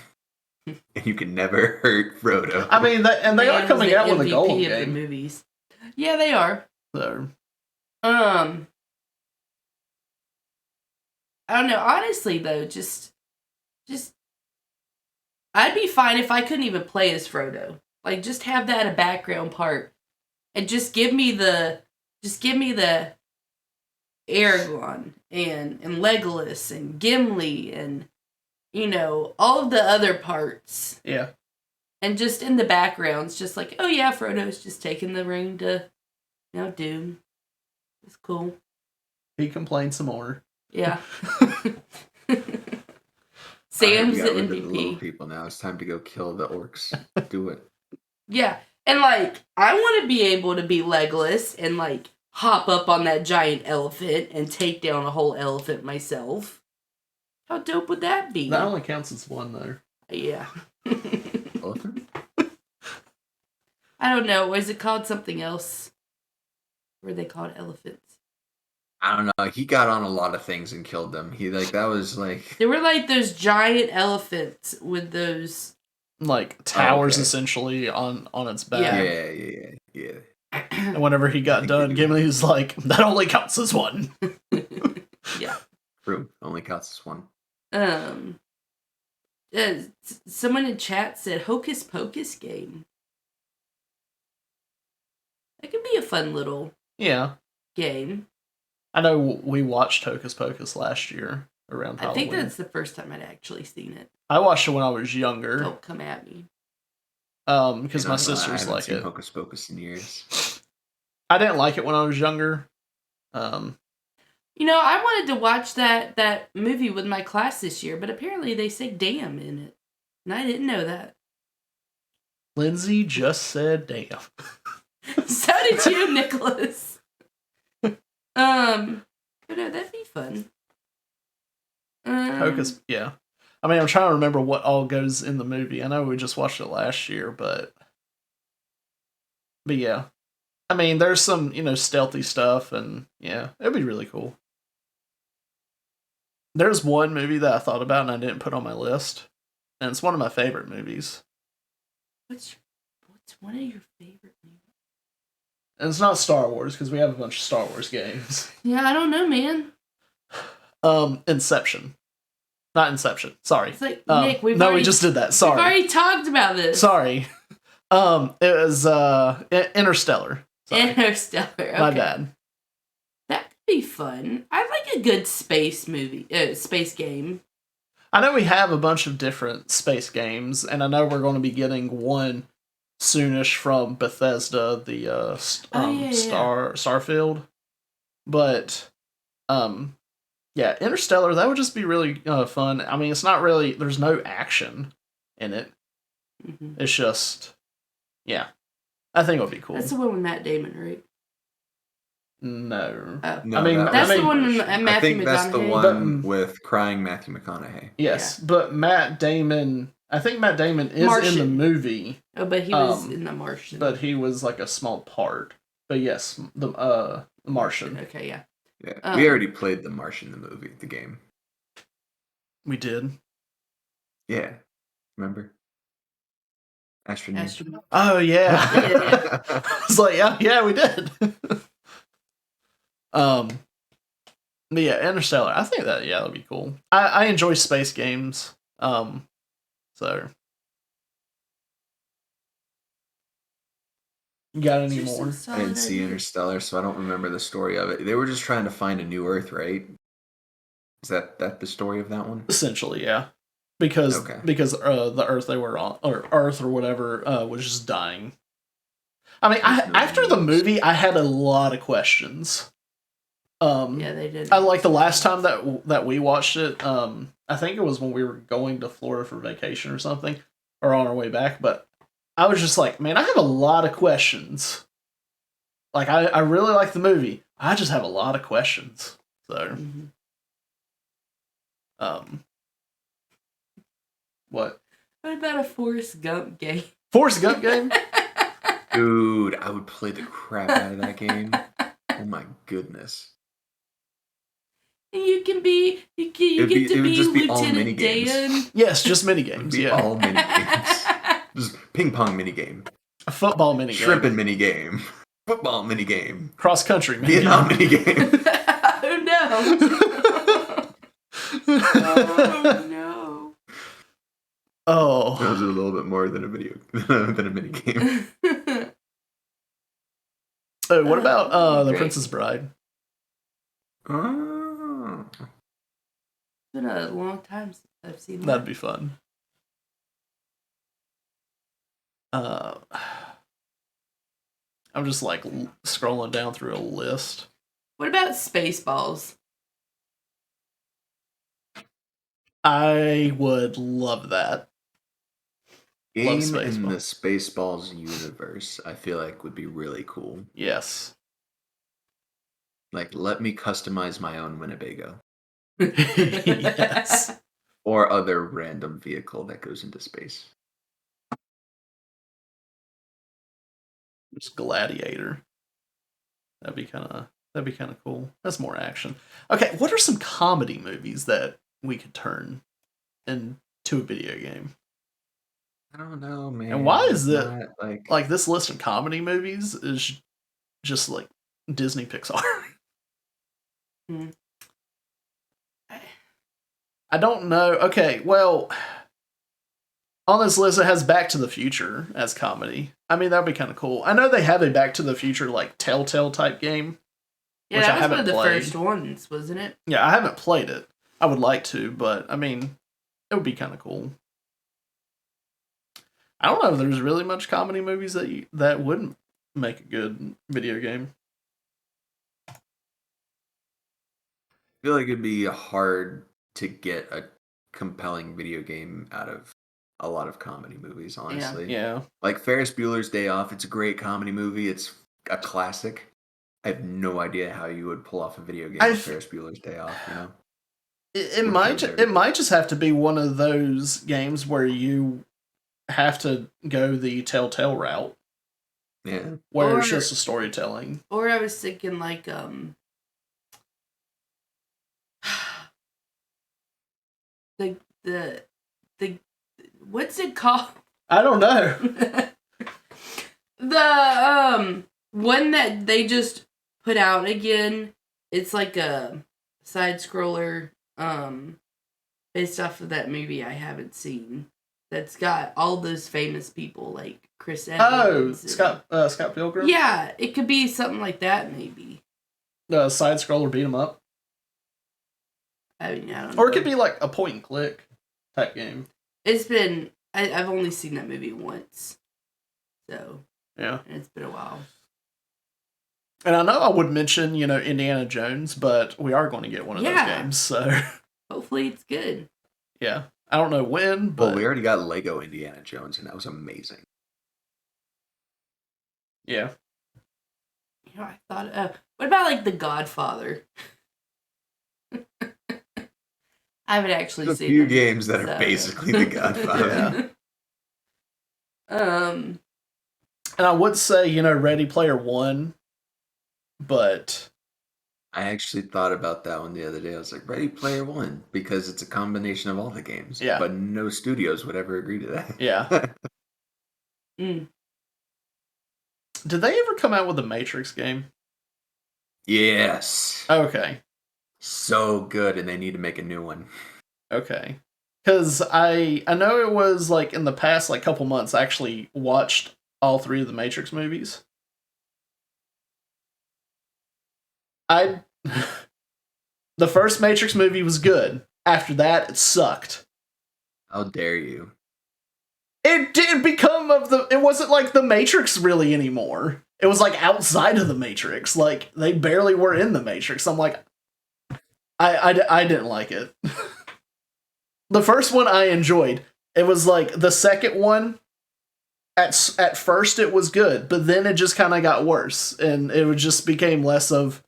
and you can never hurt Frodo. I mean, they are Man coming was the out with a MVP Gollum of the game. movies. Yeah, they are. So I don't know. Honestly, though, just I'd be fine if I couldn't even play as Frodo. Like, just have that a background part, and just give me the Aragorn and Legolas and Gimli and all of the other parts, yeah, and just in the backgrounds, just like, oh yeah, Frodo's just taking the ring to Doom. It's cool. he complained some more. Yeah. Alright, Sam's we the got rid of the little MVP. people now. It's time to go kill the orcs. Do it. Yeah. And like, I want to be able to be Legolas and like hop up on that giant elephant and take down a whole elephant myself. How dope would that be? That only counts as one though. Yeah. Elephant? I don't know. Was it called something else? Were they called elephants? I don't know. He got on a lot of things and killed them. That was like They were like those giant elephants with those. like towers okay. essentially on its Yeah. back. Yeah. And whenever he got think done, they do Gimli was like, "That only counts as one." Yeah. True. Only counts as one. Someone in chat said Hocus Pocus game. That could be a fun little Yeah, game. I know we watched Hocus Pocus last year around I Halloween. think that's the first time I'd actually seen it. I watched it when I was younger. Don't come at me. Because my I sisters haven't like seen it. Hocus Pocus in years. I didn't like it when I was younger. You know, I wanted to watch that movie with my class this year, but apparently they say damn in it. And I didn't know that. Lindsay just said damn. So did you, Nicholas. But no, that'd be fun. Hocus, yeah. I mean, I'm trying to remember what all goes in the movie. I know we just watched it last year, but yeah. I mean, there's some, stealthy stuff, and yeah, it'd be really cool. There's one movie that I thought about and I didn't put on my list, and it's one of my favorite movies. What's one of your favorite movies? And it's not Star Wars, because we have a bunch of Star Wars games. Yeah, I don't know, man. Inception. Not Inception. Sorry. It's like, Nick, we just did that. Sorry. We've already talked about this. Sorry. It was Interstellar. Sorry. Interstellar. Okay. My bad. That could be fun. I like a good space movie, space game. I know we have a bunch of different space games, and I know we're going to be getting one soonish from Bethesda, the Starfield. But, yeah, Interstellar, that would just be really fun. I mean, it's not really, there's no action in it. Mm-hmm. It's just, yeah. I think it would be cool. That's the one with Matt Damon, right? No. Oh. No, I mean, that's the one with I Matthew think that's the McConaughey. one with crying Matthew McConaughey. Yes, but Matt Damon, I think Matt Damon is Martian. in the movie. Oh, but he was in The Martian. But he was like a small part. But yes, the Martian. Okay, yeah. Yeah, we already played The Martian, the game. We did. Yeah, remember? Astronaut. Oh yeah. Yeah. I was like, yeah, we did. But yeah, Interstellar. I think that'd be cool. I enjoy space games. So you got any more? I didn't see Interstellar, so I don't remember the story of it. They were just trying to find a new Earth, right? Is that the story of that one? Essentially, yeah. Because the Earth they were on, or Earth or whatever, was just dying. I mean, after the movie, I had a lot of questions. Yeah, they did. I like the last time that we watched it. I think it was when we were going to Florida for vacation or something, or on our way back. But I was just like, man, I have a lot of questions. Like, I really like the movie. I just have a lot of questions. So, what? What about a Forrest Gump game? Forrest Gump game? Dude, I would play the crap out of that game. Oh my goodness. And you get to be Lieutenant Dan. Yes, just minigames. Yeah, all minigames. Just ping pong minigame, a football minigame, shrimping minigame, football minigame, cross country minigame, Vietnam minigame. Oh no! Oh no! Oh, That was a little bit more than a minigame. Oh, what about The Princess Bride? Oh. It's been a long time since I've seen that. That'd be fun. I'm just like scrolling down through a list. What about Spaceballs? I would love that. Game Love in the Spaceballs universe, I feel like would be really cool. Yes. Like, let me customize my own Winnebago. Yes. Or other random vehicle that goes into space. Just Gladiator. That'd be kind of That'd be kind of cool. That's more action. Okay, what are some comedy movies that we could turn into a video game? I don't know, man. And why is It's it not, like this list of comedy movies is just like Disney Pixar? Hmm. I don't know. Okay, well, on this list it has Back to the Future as comedy. I mean, that'd be kind of cool. I know they have a Back to the Future like Telltale type game. Yeah, which I that was one of haven't the played. first ones, wasn't it? Yeah, I haven't played it. I would like to, but I mean, it would be kind of cool. I don't know if there's really much comedy movies that wouldn't make a good video game. I feel like it'd be hard to get a compelling video game out of a lot of comedy movies, honestly. Yeah. Like Ferris Bueller's Day Off, it's a great comedy movie. It's a classic. I have no idea how you would pull off a video game of Ferris Bueller's Day Off, you know? It might just have to be one of those games where you have to go the Telltale route, Yeah. where it's just a storytelling. Or I was thinking like the what's it called? I don't know. The one that they just put out again. It's like a side scroller based off of that movie I haven't seen. That's got all those famous people like Chris Evans. Scott Pilgrim. Yeah, it could be something like that maybe. The side scroller beat 'em up, I mean, I don't or know. it could be like a point and click type game. It's been I've only seen that movie once, so Yeah. it's been a while. And I know I would mention, Indiana Jones, but we are going to get one of those Yeah. games, so Hopefully, it's good. yeah. I don't know when, but Well, we already got Lego Indiana Jones, and that was amazing. yeah. I thought, what about like The Godfather? I haven't actually There's a seen few them, games that are so- basically The Godfather. Yeah. Um, And I would say, Ready Player One, but I actually thought about that one the other day. I was like, Ready Player One, because it's a combination of all the games. Yeah. But no studios would ever agree to that. yeah. mm, Did they ever come out with a Matrix game? Yes. Okay. So good, and they need to make a new one. Okay. Because I know it was like in the past like couple months I actually watched all 3 of the Matrix movies. The first Matrix movie was good. After that, it sucked. How dare you? It didn't become it wasn't like the Matrix really anymore. It was like outside of the Matrix. Like they barely were in the Matrix. I'm like, I didn't like it. The first one I enjoyed. It was like the second one. At first it was good, but then it just kind of got worse, and it just became less of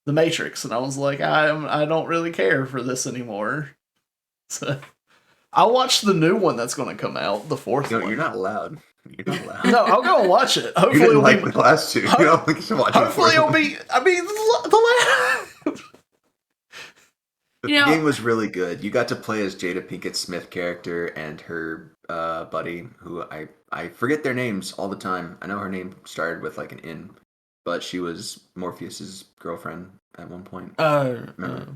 the Matrix. And I was like, I don't really care for this anymore. So I'll watch the new one that's going to come out, the 4th No, one. you're not allowed. You're not allowed. No, I'll go and watch it. You Hopefully didn't it'll like be. the last two. You don't think you should watch Hopefully the it'll fourth be. I mean, the last. The You know- game was really good. You got to play as Jada Pinkett Smith character and her buddy, who I forget their names all the time. I know her name started with like an N, but she was Morpheus's girlfriend at one point. Remember?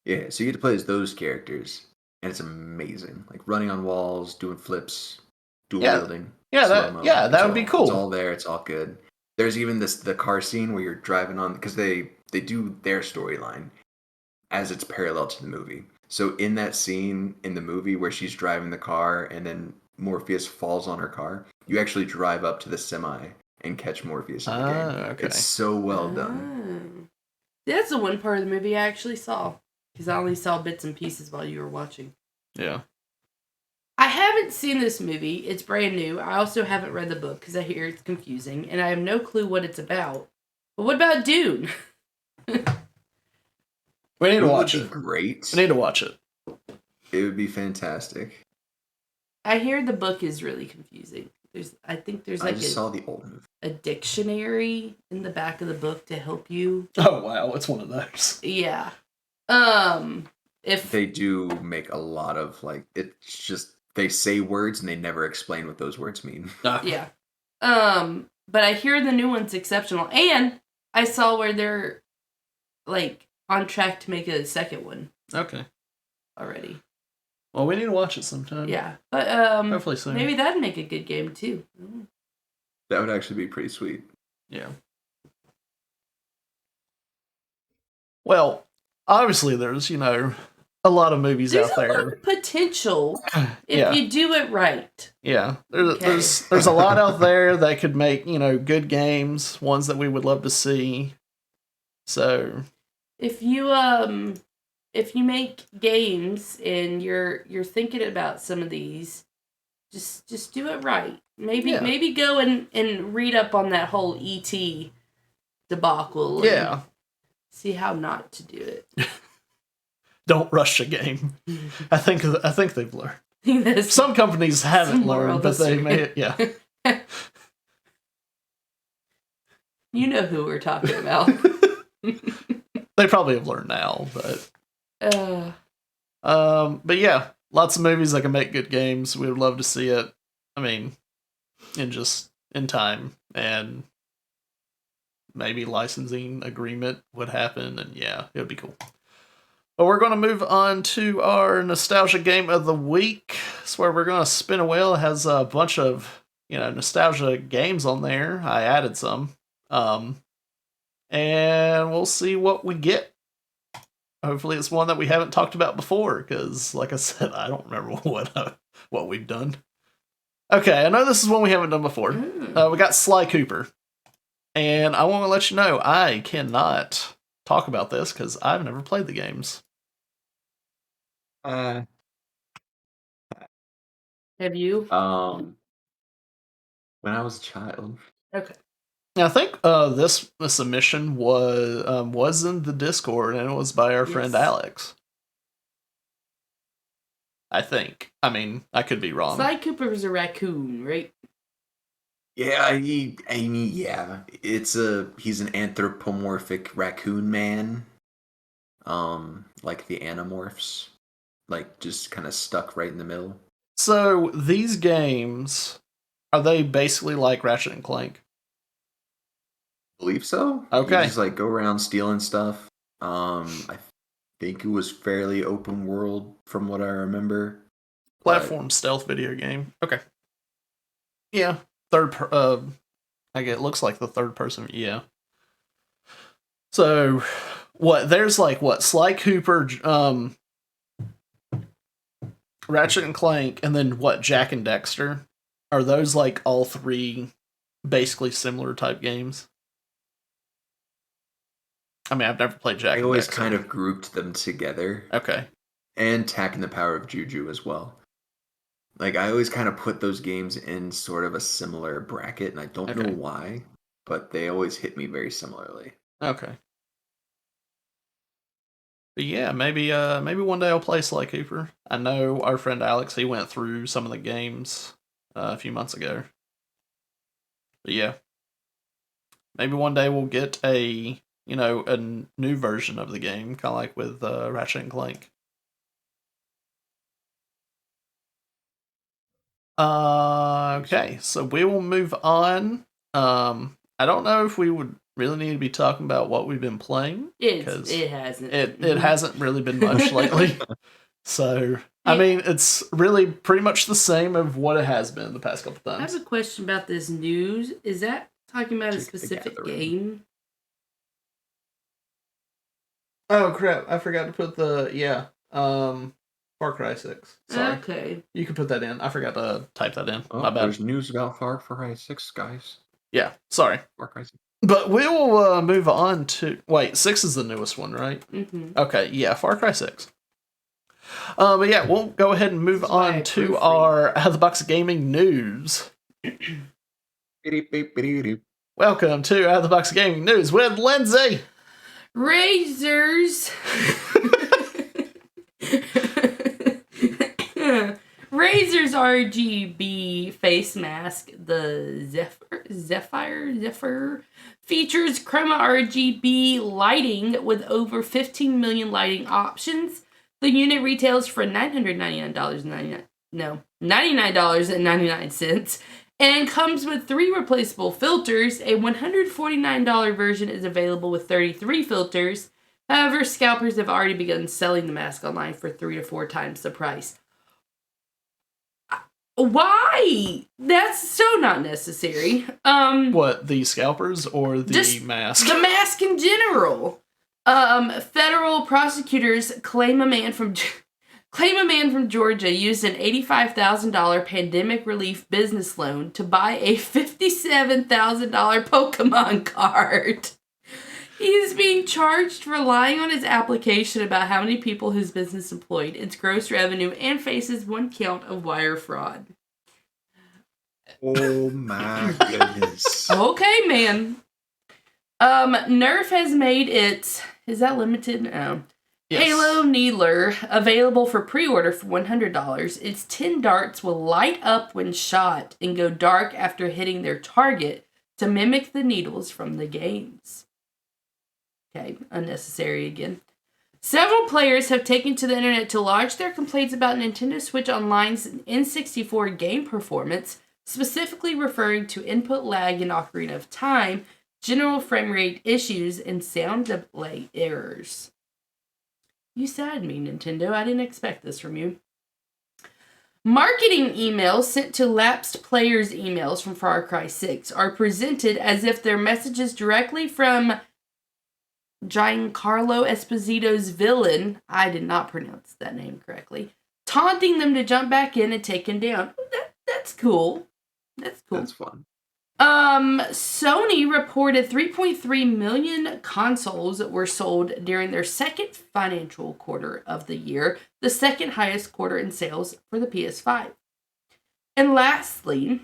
Yeah, so you get to play as those characters, and it's amazing. Like running on walls, doing flips, dual wielding. Yeah, slow-mo. that would be cool. It's all there. It's all good. There's even the car scene where you're driving on, because they do their storyline as it's parallel to the movie. So in that scene in the movie where she's driving the car and then Morpheus falls on her car, you actually drive up to the semi and catch Morpheus in the game. Okay. It's so well done. That's the one part of the movie I actually saw, because I only saw bits and pieces while you were watching. Yeah. I haven't seen this movie. It's brand new. I also haven't read the book because I hear it's confusing, and I have no clue what it's about. But what about Dune? We need to It watch would be it. great. We need to watch it. It would be fantastic. I hear the book is really confusing. I think there's I like just saw the old movie. a dictionary in the back of the book to help you. Oh wow, it's one of those. Yeah. If They do make a lot of like it's just they say words and they never explain what those words mean. yeah. But I hear the new one's exceptional, and I saw where they're like on track to make a second one Okay. already. Well, we need to watch it sometime. Yeah, but Hopefully soon. maybe that'd make a good game too. That would actually be pretty sweet. Yeah. Well, obviously there's, a lot of movies There's out a lot there. of potential if Yeah. you do it right. Yeah. Okay. There's a lot out there that could make, good games, ones that we would love to see. So, If you make games and you're thinking about some of these, just do it right. Maybe go and read up on that whole ET debacle. And yeah. see how not to do it. Don't rush a game. I think they've learned. That's Some companies haven't moral learned, but they history. may. Yeah. You know who we're talking about. They probably have learned now, but Uh, but yeah, lots of movies that can make good games. We would love to see it. I mean, in time, and maybe licensing agreement would happen, and yeah, it would be cool. But we're going to move on to our nostalgia game of the week. It's where we're going to spin a wheel. It has a bunch of nostalgia games on there. I added some, and we'll see what we get. Hopefully it's one that we haven't talked about before, because, like I said, I don't remember what we've done. Okay, I know this is one we haven't done before. We got Sly Cooper. And I want to let you know, I cannot talk about this, because I've never played the games. have you? When I was a child. Okay. Now, I think this submission was in the Discord, and it was by our friend Yes. Alex. I think. I mean, I could be wrong. Sly Cooper's a raccoon, right? Yeah, he's an anthropomorphic raccoon man. Like the Animorphs. Like just kind of stuck right in the middle. So, these games, are they basically like Ratchet and Clank? Believe so. Okay. You just like go around stealing stuff. I think it was fairly open world from what I remember. Platform stealth video game. Okay. Yeah. I guess it looks like the third person. Yeah. So, there's Sly Cooper, Ratchet and Clank, and then Jak and Dexter? Are those like all three basically similar type games? I mean, I've never played Jak I and always Dexter. kind of grouped them together. Okay. And Tak and the Power of Juju as well. Like I always kind of put those games in sort of a similar bracket, and I don't know why, but they always hit me very similarly. Okay. But yeah, maybe one day I'll play Sly Cooper. I know our friend Alex, he went through some of the games a few months ago. But yeah. Maybe one day we'll get a new version of the game, kind of like with Ratchet and Clank. Okay, so we will move on. I don't know if we would really need to be talking about what we've been playing. It hasn't. It hasn't really been much lately. So, I mean, it's really pretty much the same of what it has been the past couple I times. have a question about this news. Is that talking about a Magic the specific Gathering. game? Oh crap! I forgot to put Far Cry 6. Sorry, Okay. you can put that in. I forgot to type that in. Oh, My bad. there's news about Far Cry 6, guys. Yeah, sorry. Far Cry 6. But we will move on to 6 is the newest one, right? Mm-hmm. Okay, yeah, Far Cry 6. But yeah, we'll go ahead and move That's why I on to proofread. our Out of the Box Gaming news. Welcome to Out of the Box Gaming News with Lindsay. Razors. Razer's RGB face mask, the Zephyr, features chroma RGB lighting with over 15 million lighting options. The unit retails for $99.99 and comes with 3 replaceable filters. A $149 version is available with 33 filters. However, scalpers have already begun selling the mask online for 3 to 4 times the price. Why? That's so not necessary. What, the scalpers or the Just mask? The mask in general. Federal prosecutors claim a man from Georgia used an $85,000 pandemic relief business loan to buy a $57,000 Pokemon card. He is being charged for lying on his application about how many people his business employed, its gross revenue, and faces 1 count of wire fraud. Oh my goodness. Okay, man. Nerf has made its... Is that limited? No. Yes. Halo Needler, available for pre-order for $100. Its 10 darts will light up when shot and go dark after hitting their target to mimic the needles from the games. Okay, unnecessary again. Several players have taken to the internet to lodge their complaints about Nintendo Switch Online's N64 game performance, specifically referring to input lag in Ocarina of Time, general frame rate issues, and sound delay errors. You saddened me, Nintendo. I didn't expect this from you. Marketing emails sent to lapsed players' emails from Far Cry 6 are presented as if they're messages directly from Giancarlo Esposito's villain, I did not pronounce that name correctly, taunting them to jump back in and take him down. That's cool. That's cool. That's fun. Sony reported 3.3 million consoles were sold during their second financial quarter of the year, the second highest quarter in sales for the PS5. And lastly,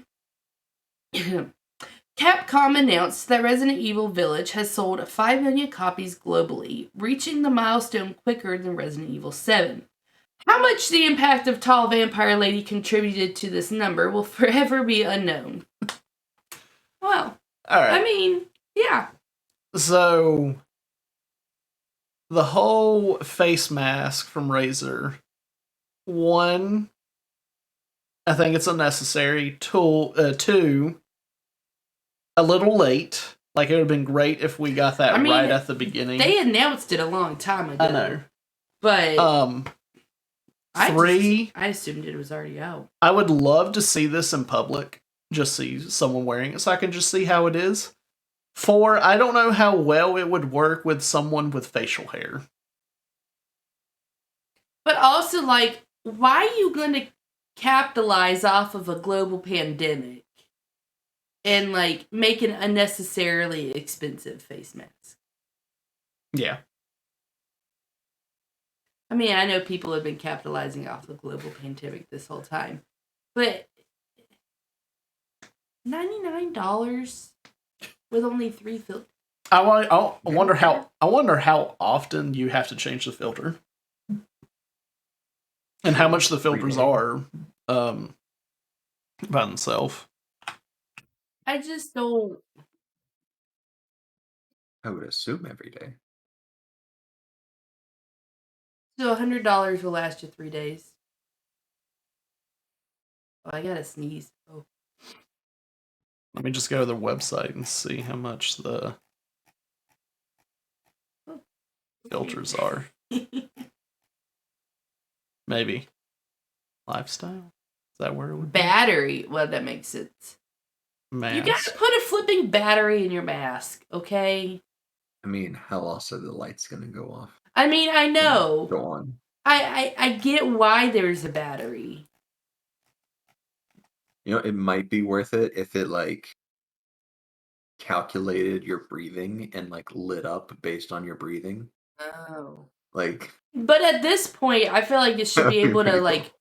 Capcom announced that Resident Evil Village has sold 5 million copies globally, reaching the milestone quicker than Resident Evil 7. How much the impact of Tall Vampire Lady contributed to this number will forever be unknown. Well, All right. I mean, yeah. So, the whole face mask from Razer, one, I think it's unnecessary. Two, a little late. Like, it would have been great if we got that right at the beginning. They announced it a long time ago. I know. But, three, I assumed it was already out. I would love to see this in public. Just see someone wearing it so I can just see how it is. 4, I don't know how well it would work with someone with facial hair. But also, like, why are you going to capitalize off of a global pandemic and, like, make an unnecessarily expensive face mask? Yeah. I mean, I know people have been capitalizing off the global pandemic this whole time, but $99 with only 3 filters. I wonder how often you have to change the filter, and how much the filters are by themselves. I just don't. I would assume every day. So $100 will last you 3 days. Oh, I gotta sneeze. Oh. Let me just go to their website and see how much the filters are. Maybe. Lifestyle? Is that where it would be? Battery. Well, that makes sense. Mask. You gotta put a flipping battery in your mask, okay? I mean, how else are the lights gonna go off? I mean, I know. Go on. I get why there's a battery. You know, it might be worth it if it like calculated your breathing and like lit up based on your breathing. Oh. Like, But at this point, I feel like it should be able to, like,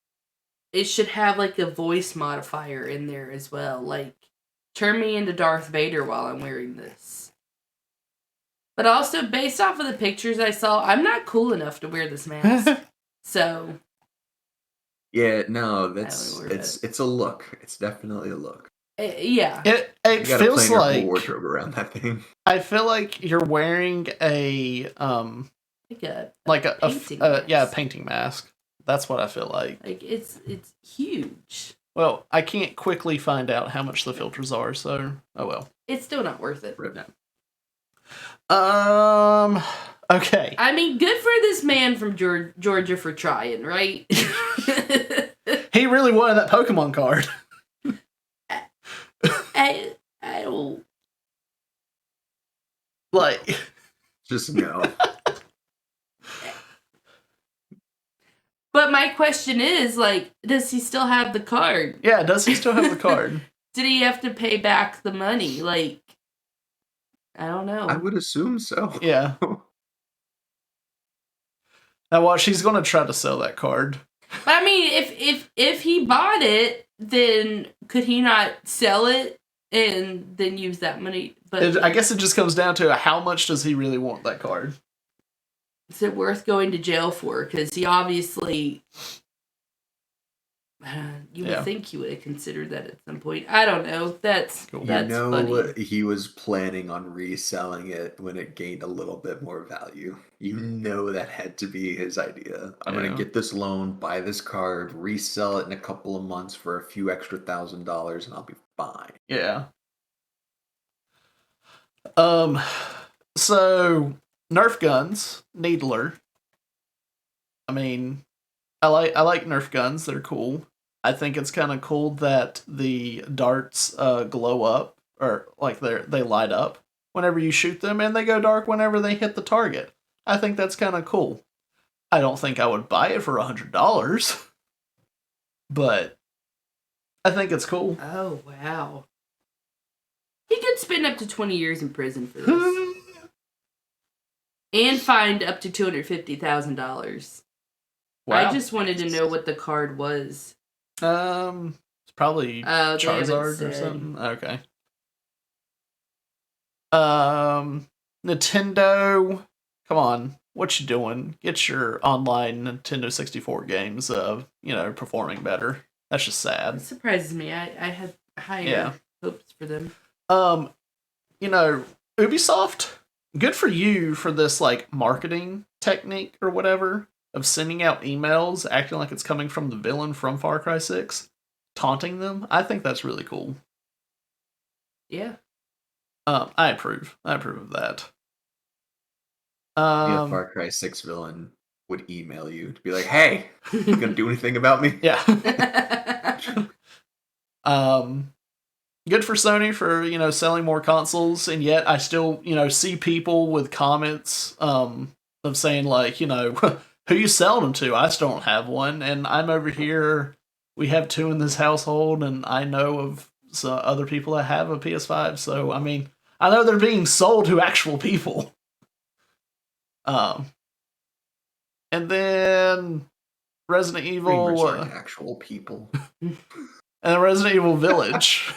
it should have, like, a voice modifier in there as well. Like, turn me into Darth Vader while I'm wearing this. But also, based off of the pictures I saw, I'm not cool enough to wear this mask. So. Yeah, no, I don't know where it's a look. It's definitely a look. Yeah. It You gotta feels plan your whole like wardrobe around that thing. I feel like you're wearing a Like a painting yeah, a mask. painting mask. That's what I feel like. Like it's huge. Well, I can't quickly find out how much the filters are, so oh well. It's still not worth it. Rip. Okay. I mean, good for this man from Georgia for trying, right? He really wanted that Pokemon card. I don't. Like, Just no. But my question is, like, does he still have the card? yeah, does he still have the card? Did he have to pay back the money? Like, I don't know. I would assume so. Yeah. Now watch, he's gonna try to sell that card. But I mean, if he bought it, then could he not sell it and then use that money? But I guess it just comes down to how much does he really want that card? is it worth going to jail for? Because he obviously, you Yeah. would think he would have considered that at some point. I don't know. That's Cool. that's funny. He was planning on reselling it when it gained a little bit more value. You know that had to be his idea. I'm Yeah. gonna get this loan, buy this card, resell it in a couple of months for a few extra $1,000, and I'll be fine. Yeah. So Nerf guns, Needler. I mean, I like Nerf guns. They're cool. I think it's kind of cool that the darts glow up, or like they light up whenever you shoot them, and they go dark whenever they hit the target. I think that's kind of cool. I don't think I would buy it for $100, but I think it's cool. Oh wow. He could spend up to 20 years in prison for this. And fined up to $250,000. Wow. I just wanted to know what the card was. It's probably They haven't Charizard or said. something. Okay. Nintendo, come on, what you doing? Get your online Nintendo 64 games, performing better. That's just It sad. surprises me. I had higher hopes for them. Ubisoft, good for you for this like marketing technique or whatever of sending out emails acting like it's coming from the villain from Far Cry 6, taunting them. I think that's really cool. Yeah. I approve. I approve of that. The Far Cry 6 villain would email you to be like, "Hey, you gonna do anything about me?" Yeah. Good for Sony for, selling more consoles, and yet I still, see people with comments of saying like, who you selling them to? I still don't have one, and I'm over here. We have 2 in this household, and I know of some other people that have a PS5. So I mean, I know they're being sold to actual people. And then Resident Evil, Streamers aren't actual people. and Resident Evil Village.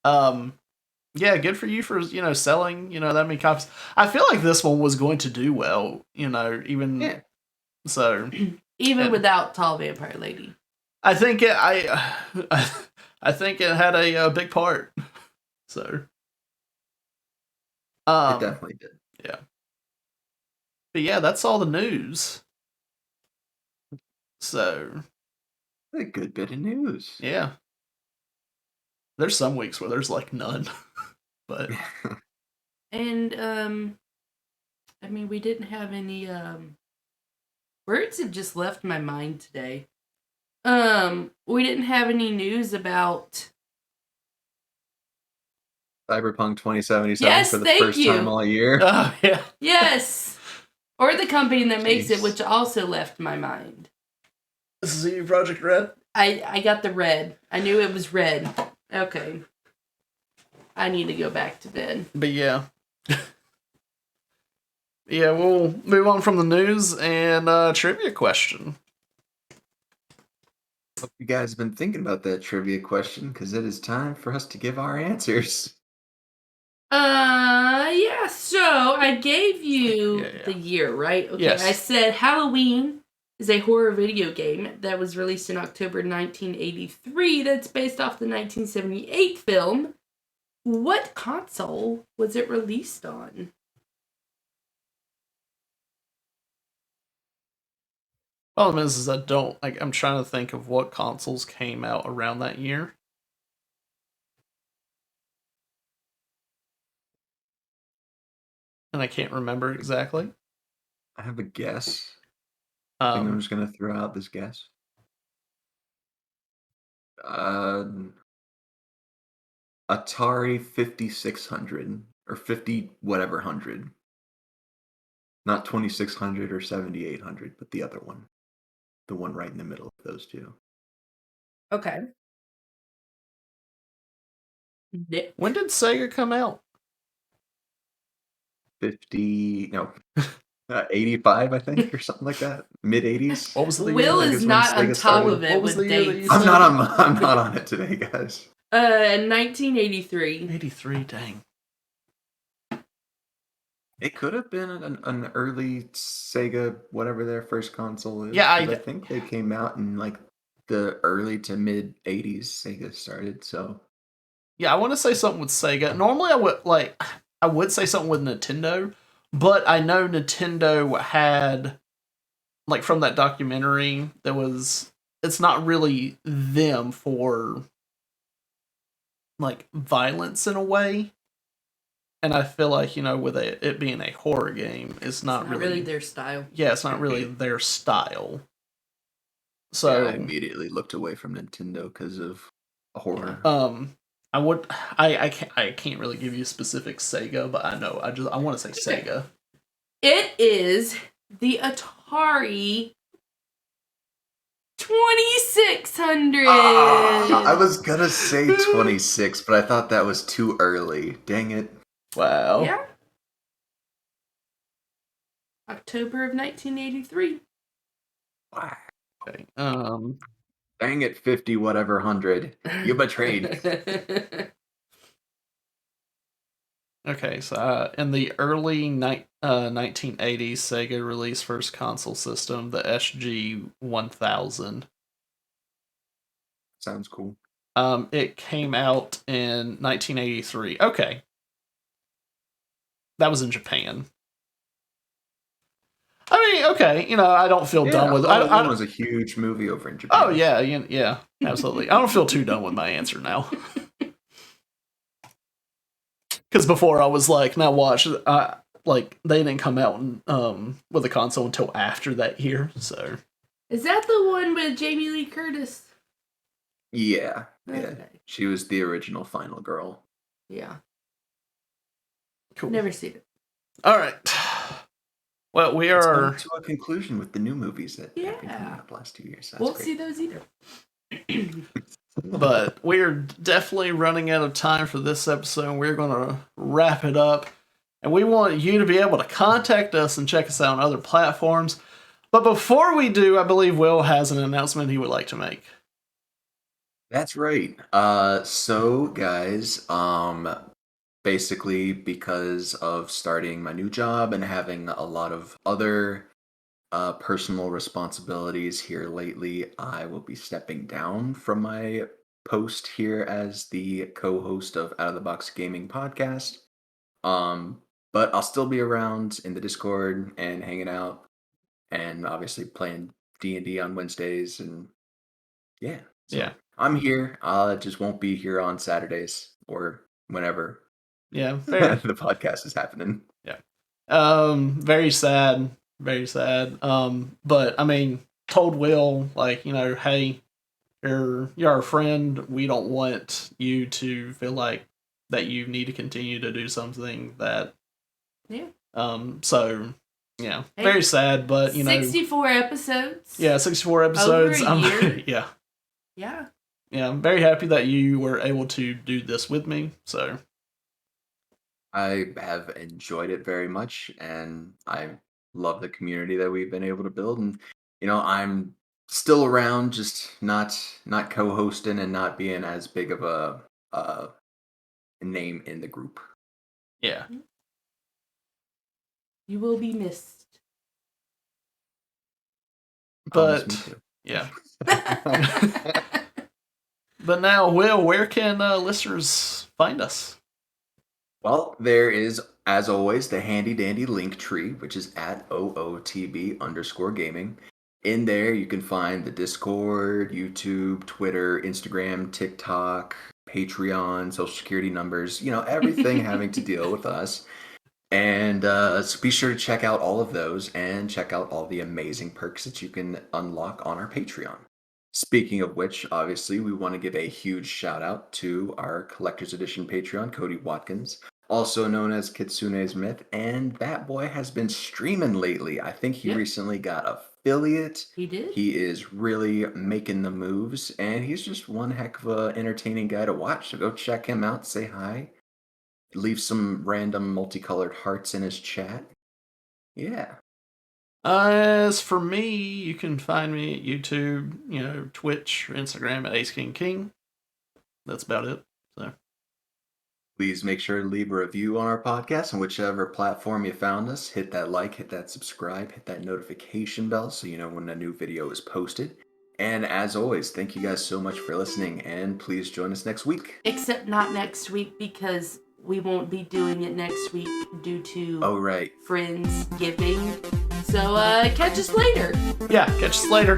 Yeah, good for you for selling that many copies. I feel like this one was going to do well, even so. Even without Tall Vampire Lady. I think I think it had a big part. So, It definitely did. Yeah. But yeah, that's all the news. So, A good bit of news. yeah. There's some weeks where there's like none. But And I mean, we didn't have any words have just left my mind today. We didn't have any news about Cyberpunk 2077 Yes, for the thank first you. time all year. oh yeah. yes, or the company that makes it, Jeez. which also left my mind. CD Project Red. I got the red. I knew it was red. Okay. I need to go back to bed. But yeah. Yeah, we'll move on from the news and trivia question. Hope you guys have been thinking about that trivia question because it is time for us to give our answers. Yeah, so I gave you Yeah. the year, right? Okay, Yes. I said Halloween is a horror video game that was released in October 1983 that's based off the 1978 film. What console was it released on? Problem is I don't I'm trying to think of what consoles came out around that year. And I can't remember exactly. I have a guess. I think I'm Um, just gonna throw out this guess. Atari 5600 or 50 whatever hundred. Not 2600 or 7800, but the other one. The one right in the middle of those two. Okay. Nick. when did Sega come out? 50, no, 85, I think, or something like that. Mid 80s. What was the Will year? I is guess not when on Sega top started. of it What was with the year that dates. you said? I'm not on it today, guys. 1983. 83, dang. It could have been an early Sega, whatever their first console is. Yeah, 'cause I think they came out in like the early to mid 80s. Sega started, so Yeah, I want to say something with Sega. Normally, I would say something with Nintendo, but I know Nintendo had from that documentary. It's not really them for violence in a way, and I feel like with it being a horror game, it's not really their style. Yeah, it's not really their style. yeah, So I immediately looked away from Nintendo because of horror. I can't really give you a specific Sega, but I want to say Sega. It is the Atari 2600. I was gonna say 26, but I thought that was too early. Dang it. Wow. Yeah. October of 1983. Wow. Okay. Dang it, 50 whatever hundred. You betrayed. Okay, so in the early 1980s, Sega released first console system, the SG-1000. Sounds cool. It came out in 1983. Okay. That was in Japan. I mean, okay, I don't feel done with it. It was a huge movie over in Japan. Oh, yeah, absolutely. I don't feel too done with my answer now. Because before I was like, now watch, they didn't come out with a console until after that year, so. Is that the one with Jamie Lee Curtis? Yeah. Okay. She was the original final girl. Yeah. Cool. Never seen it. All right. Well, we Let's are come to a conclusion with the new movies that have been coming out the last 2 years. Won't see those either. but we're definitely running out of time for this episode, and we're going to wrap it up. And we want you to be able to contact us and check us out on other platforms. But before we do, I believe Will has an announcement he would like to make. That's right. So guys, basically because of starting my new job and having a lot of other personal responsibilities here lately, I will be stepping down from my post here as the co-host of Out of the Box Gaming Podcast. But I'll still be around in the Discord and hanging out, and obviously playing D&D on Wednesdays, and yeah. So Yeah. I'm here. I just won't be here on Saturdays or whenever. Yeah, fair. The podcast is happening. Yeah. Very sad. Very sad. But I mean, told Will, hey, you're our friend. We don't want you to feel like that you need to continue to do something that. Yeah. So, yeah, Hey, very sad, but 64 episodes. Yeah, 64 episodes. Over a year. Yeah. Yeah. Yeah, I'm very happy that you were able to do this with me. So. I have enjoyed it very much, and I love the community that we've been able to build. And I'm still around, just not co-hosting and not being as big of a name in the group. Yeah. You will be missed. Promise me But too. yeah. But now, Will, where can listeners find us? Well, there is, as always, the handy dandy link tree, which is at OOTB_gaming. In there, you can find the Discord, YouTube, Twitter, Instagram, TikTok, Patreon, Social Security numbers, everything having to deal with us. And so be sure to check out all of those and check out all the amazing perks that you can unlock on our Patreon. Speaking of which, obviously, we want to give a huge shout out to our Collector's Edition Patreon, Cody Watkins, also known as Kitsune's Myth, and that boy has been streaming lately. I think he Yep. recently got affiliate. He did. He is really making the moves, and he's just one heck of a entertaining guy to watch. So go check him out, say hi, leave some random multicolored hearts in his chat. Yeah. As for me, you can find me at YouTube, Twitch, or Instagram at AceKingKing. That's about it. So Please make sure to leave a review on our podcast on whichever platform you found us. Hit that like, hit that subscribe, hit that notification bell so you know when a new video is posted. And as always, thank you guys so much for listening, and please join us next week. Except not next week, because we won't be doing it next week due to Oh, right. Friendsgiving. So catch us later. yeah, catch us later.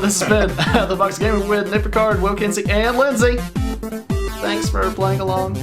This has been The Box Gaming with Nick Picard, Will Kinsey, and Lindsay. Thanks for playing along.